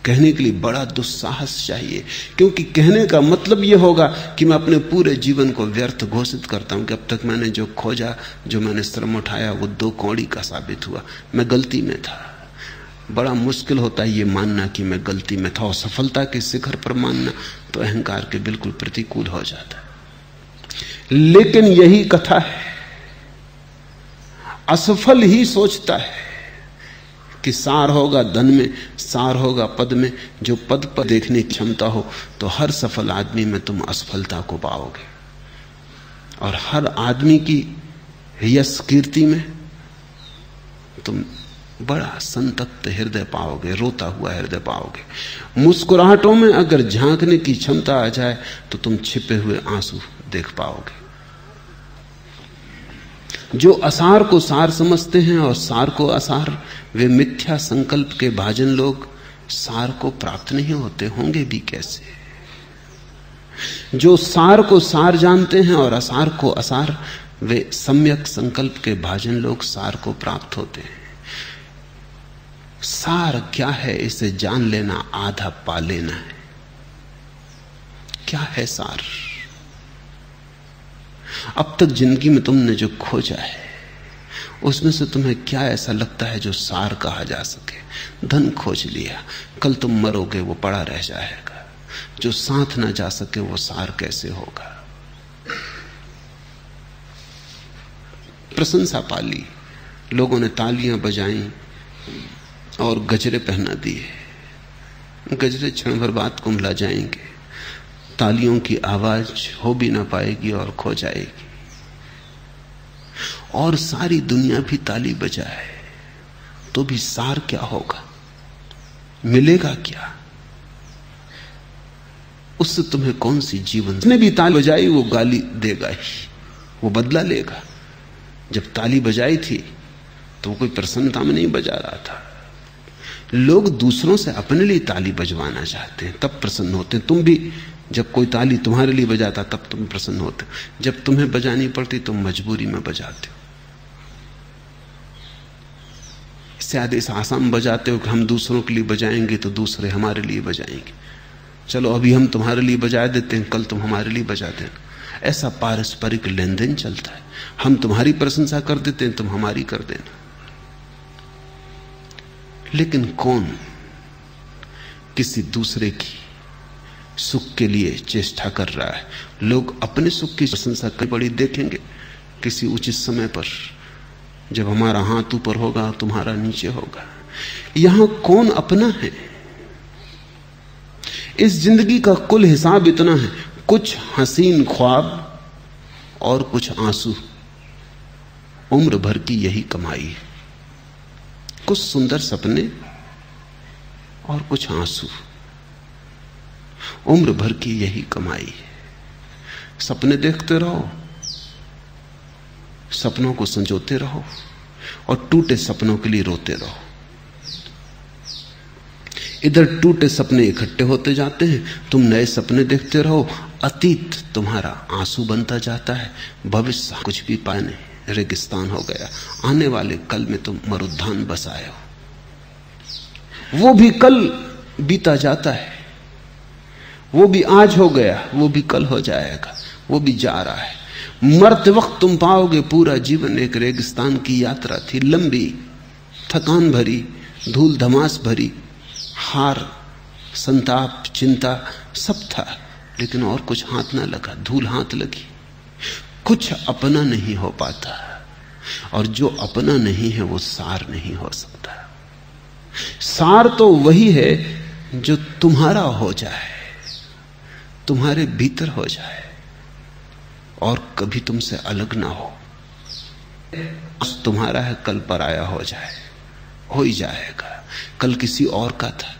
कहने के लिए बड़ा दुस्साहस चाहिए, क्योंकि कहने का मतलब यह होगा कि मैं अपने पूरे जीवन को व्यर्थ घोषित करता हूं कि अब तक मैंने जो खोजा, जो मैंने श्रम उठाया, वो 2 कौड़ी का साबित हुआ, मैं गलती में था। बड़ा मुश्किल होता है ये मानना कि मैं गलती में था, और सफलता के शिखर पर मानना तो अहंकार के बिल्कुल प्रतिकूल हो जाता है। लेकिन यही कथा है। असफल ही सोचता है कि सार होगा धन में, सार होगा पद में। जो पद पर देखने की क्षमता हो तो हर सफल आदमी में तुम असफलता को पाओगे, और हर आदमी की यश कीर्ति में तुम बड़ा संतप्त हृदय पाओगे, रोता हुआ हृदय पाओगे। मुस्कुराहटों में अगर झांकने की क्षमता आ जाए तो तुम छिपे हुए आंसू देख पाओगे। जो असार को सार समझते हैं और सार को असार, वे मिथ्या संकल्प के भाजन लोग सार को प्राप्त नहीं होते, होंगे भी कैसे? जो सार को सार जानते हैं और असार को असार, वे सम्यक संकल्प के भाजन लोग सार को प्राप्त होते हैं। सार क्या है इसे जान लेना आधा पा लेना है। क्या है सार? अब तक जिंदगी में तुमने जो खोजा है उसमें से तुम्हें क्या ऐसा लगता है जो सार कहा जा सके? धन खोज लिया, कल तुम मरोगे, वो पड़ा रह जाएगा। जो साथ ना जा सके वो सार कैसे होगा? प्रशंसा पाली, लोगों ने तालियां बजाई और गजरे पहना दिए। गजरे क्षण भर बाद कुंभला जाएंगे, तालियों की आवाज हो भी ना पाएगी और खो जाएगी। और सारी दुनिया भी ताली बजाए तो भी सार क्या होगा? मिलेगा क्या? उससे तुम्हें कौन सी जीवन? उसने भी ताली बजाई, वो गाली देगा ही, वो बदला लेगा। जब ताली बजाई थी तो वो कोई प्रसन्नता में नहीं बजा रहा था। लोग दूसरों से अपने लिए ताली बजवाना चाहते हैं, तब प्रसन्न होते हैं। तुम भी जब कोई ताली तुम्हारे लिए बजाता तब तुम प्रसन्न होते हो। जब तुम्हें बजानी पड़ती तुम मजबूरी में बजाते हो। इससे आदेश आसाम बजाते हो कि हम दूसरों के लिए बजाएंगे तो दूसरे हमारे लिए बजाएंगे। चलो अभी हम तुम्हारे लिए बजा देते हैं, कल तुम हमारे लिए बजा देना। ऐसा पारस्परिक लेन देन चलता है। हम तुम्हारी प्रशंसा कर देते हैं, तुम हमारी कर देना। लेकिन कौन किसी दूसरे की सुख के लिए चेष्टा कर रहा है? लोग अपने सुख की प्रशंसा कई बड़ी देखेंगे किसी उचित समय पर, जब हमारा हाथ ऊपर होगा तुम्हारा नीचे होगा। यहां कौन अपना है? इस जिंदगी का कुल हिसाब इतना है, कुछ हसीन ख्वाब और कुछ आंसू। उम्र भर की यही कमाई है। कुछ सुंदर सपने और कुछ आंसू। उम्र भर की यही कमाई है। सपने देखते रहो, सपनों को संजोते रहो और टूटे सपनों के लिए रोते रहो। इधर टूटे सपने इकट्ठे होते जाते हैं, तुम नए सपने देखते रहो। अतीत तुम्हारा आंसू बनता जाता है, भविष्य कुछ भी पाए नहीं, रेगिस्तान हो गया। आने वाले कल में तुम मरुद्यान बसाए हो। वो भी कल बीता जाता है, वो भी आज हो गया, वो भी कल हो जाएगा, वो भी जा रहा है। मरते वक्त तुम पाओगे पूरा जीवन एक रेगिस्तान की यात्रा थी, लंबी, थकान भरी, धूल धमास भरी, हार, संताप, चिंता सब था, लेकिन और कुछ हाथ ना लगा, धूल हाथ लगी। कुछ अपना नहीं हो पाता, और जो अपना नहीं है वो सार नहीं हो सकता। सार तो वही है जो तुम्हारा हो जाए, तुम्हारे भीतर हो जाए और कभी तुमसे अलग ना हो। तुम्हारा है, कल पराया हो जाए, हो ही जाएगा। कल किसी और का था।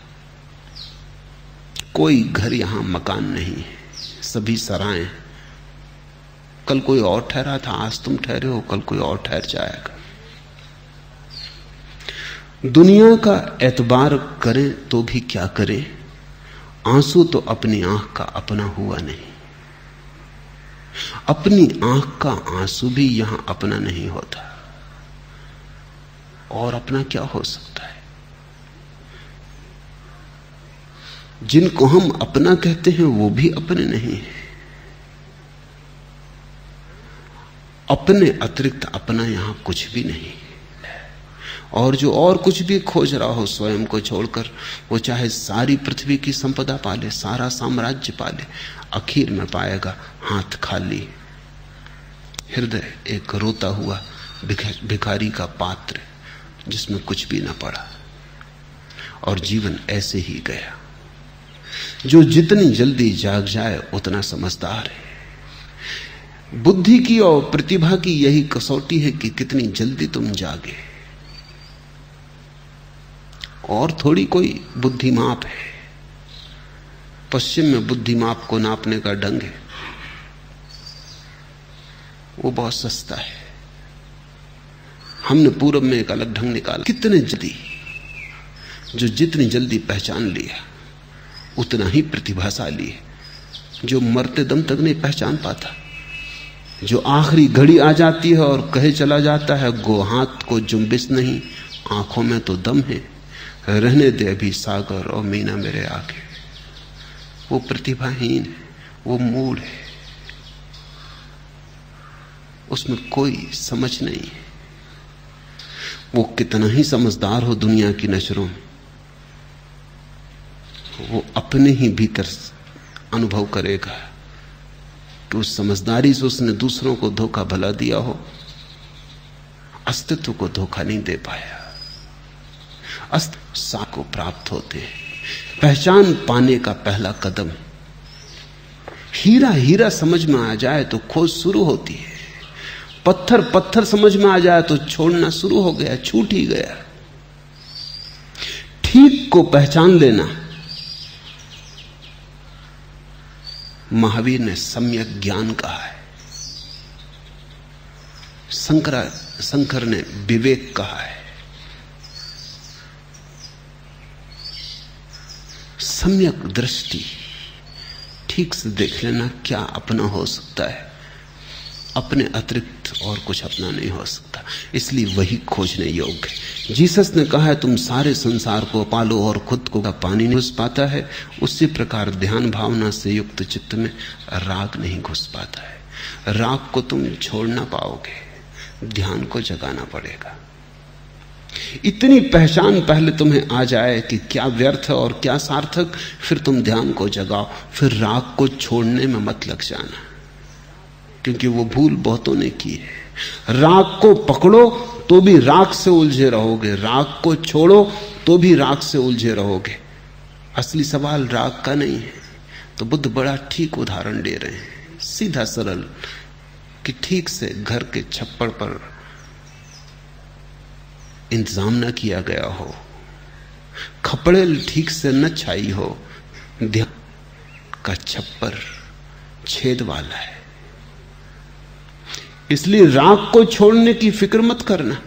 कोई घर यहां मकान नहीं है, सभी सराएं। कल कोई और ठहरा था, आज तुम ठहरे हो, कल कोई और ठहर जाएगा। दुनिया का एतबार करें तो भी क्या करें, आंसू तो अपनी आंख का अपना हुआ नहीं। अपनी आंख का आंसू भी यहां अपना नहीं होता, और अपना क्या हो सकता है। जिनको हम अपना कहते हैं वो भी अपने नहीं है। अपने अतिरिक्त अपना यहां कुछ भी नहीं। और जो और कुछ भी खोज रहा हो स्वयं को छोड़कर, वो चाहे सारी पृथ्वी की संपदा पाले, सारा साम्राज्य पाले, आखिर में पाएगा हाथ खाली, हृदय एक रोता हुआ भिखारी का पात्र जिसमें कुछ भी न पड़ा। और जीवन ऐसे ही गया। जो जितनी जल्दी जाग जाए उतना समझदार है। बुद्धि की और प्रतिभा की यही कसौटी है कि कितनी जल्दी तुम जागे। और थोड़ी कोई बुद्धि माप है। पश्चिम में बुद्धि माप को नापने का ढंग है, वो बहुत सस्ता है। हमने पूरब में एक अलग ढंग निकाला। कितने जल्दी, जो जितनी जल्दी पहचान लिया उतना ही प्रतिभाशाली है। जो मरते दम तक नहीं पहचान पाता, जो आखिरी घड़ी आ जाती है और कहे चला जाता है, गो हाथ को जुम्बिस नहीं, आंखों में तो दम है, रहने दे अभी सागर और मीना मेरे आगे, वो प्रतिभाहीन है, वो मूड है, उसमें कोई समझ नहीं है। वो कितना ही समझदार हो दुनिया की नजरों में, वो अपने ही भीतर अनुभव करेगा कि उस समझदारी से उसने दूसरों को धोखा भला दिया हो, अस्तित्व को धोखा नहीं दे पाया। अस्तित्व को प्राप्त होते हैं। पहचान पाने का पहला कदम। हीरा हीरा समझ में आ जाए तो खोज शुरू होती है। पत्थर पत्थर समझ में आ जाए तो छोड़ना शुरू हो गया, छूट ही गया। ठीक को पहचान लेना, महावीर ने सम्यक ज्ञान कहा है। शंकर ने विवेक कहा है। सम्यक दृष्टि, ठीक से देख लेना क्या अपना हो सकता है, अपने अतिरिक्त और कुछ अपना नहीं हो सकता। इसलिए वही खोजने योग्य है। जीसस ने कहा है तुम सारे संसार को पालो और खुद को पानी नहीं घुस पाता है, उसी प्रकार ध्यान भावना से युक्त चित्त में राग नहीं घुस पाता है। राग को तुम छोड़ ना पाओगे, ध्यान को जगाना पड़ेगा। इतनी पहचान पहले तुम्हें आ जाए कि क्या व्यर्थ है और क्या सार्थक, फिर तुम ध्यान को जगाओ। फिर राग को छोड़ने में मत लग जाना, क्योंकि वो भूल बहुतों ने की है। राग को पकड़ो तो भी राग से उलझे रहोगे, राग को छोड़ो तो भी राग से उलझे रहोगे। असली सवाल राग का नहीं है। तो बुद्ध बड़ा ठीक उदाहरण दे रहे हैं, सीधा सरल, कि ठीक से घर के छप्पर पर इंतजाम न किया गया हो, खपड़ेल ठीक से न छाई हो, ध्यान का छप्पर छेद वाला है। इसलिए राग को छोड़ने की फिक्र मत करना।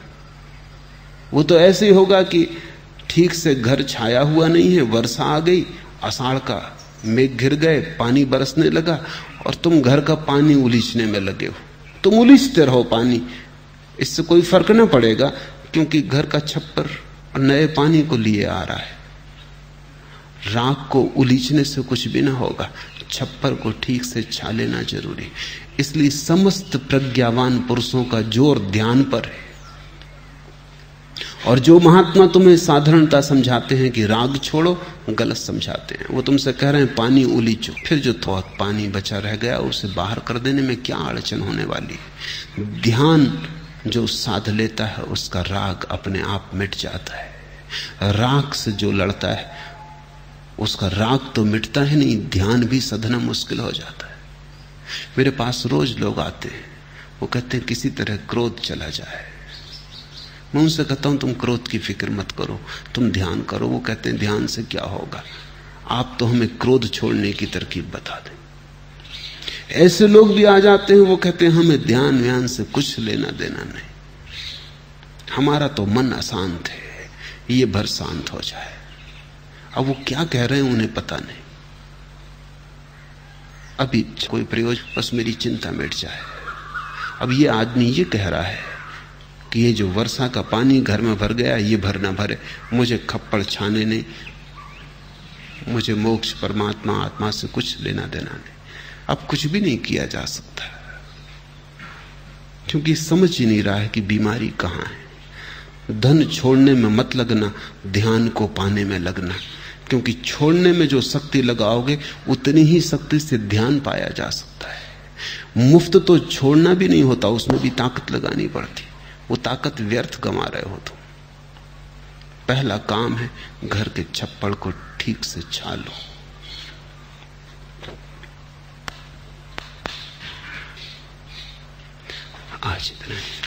वो तो ऐसे ही होगा कि ठीक से घर छाया हुआ नहीं है, वर्षा आ गई, आषाढ़ का मेघ घिर गए, पानी बरसने लगा और तुम घर का पानी उलीचने में लगे हो। तुम उलीचते रहो पानी, इससे कोई फर्क ना पड़ेगा, क्योंकि घर का छप्पर नए पानी को लिए आ रहा है। राग को उलीचने से कुछ भी ना होगा। छप्पर को ठीक से छा लेना जरूरी। इसलिए समस्त प्रज्ञावान पुरुषों का जोर ध्यान पर है। और जो महात्मा तुम्हें साधारणता समझाते हैं कि राग छोड़ो, गलत समझाते हैं। वो तुमसे कह रहे हैं पानी उलीचो, फिर जो थोड़ा पानी बचा रह गया उसे बाहर कर देने में क्या अड़चन होने वाली है। ध्यान जो साध लेता है उसका राग अपने आप मिट जाता है। राग से जो लड़ता है उसका राग तो मिटता है नहीं, ध्यान भी साधना मुश्किल हो जाता है। मेरे पास रोज लोग आते हैं, वो कहते हैं किसी तरह क्रोध चला जाए। मैं उनसे कहता हूं तुम क्रोध की फिक्र मत करो, तुम ध्यान करो। वो कहते हैं ध्यान से क्या होगा, आप तो हमें क्रोध छोड़ने की तरकीब बता दें। ऐसे लोग भी आ जाते हैं, वो कहते हैं हमें ध्यान व्यान से कुछ लेना देना नहीं, हमारा तो मन अशांत है, ये भर शांत हो जाए। अब वो क्या कह रहे हैं उन्हें पता नहीं, अभी कोई प्रयोजन, बस मेरी चिंता मिट जाए। अब ये आदमी ये कह रहा है कि ये जो वर्षा का पानी घर में भर गया, ये भर ना भरे, मुझे खप्पड़ छाने नहीं, मुझे मोक्ष परमात्मा आत्मा से कुछ लेना देना नहीं। अब कुछ भी नहीं किया जा सकता, क्योंकि समझ ही नहीं रहा है कि बीमारी कहां है। धन छोड़ने में मत लगना, ध्यान को पाने में लगना, क्योंकि छोड़ने में जो शक्ति लगाओगे उतनी ही शक्ति से ध्यान पाया जा सकता है। मुफ्त तो छोड़ना भी नहीं होता, उसमें भी ताकत लगानी पड़ती, वो ताकत व्यर्थ गंवा रहे हो तुम। पहला काम है घर के छप्पड़ को ठीक से छा लो। आज इतना ही।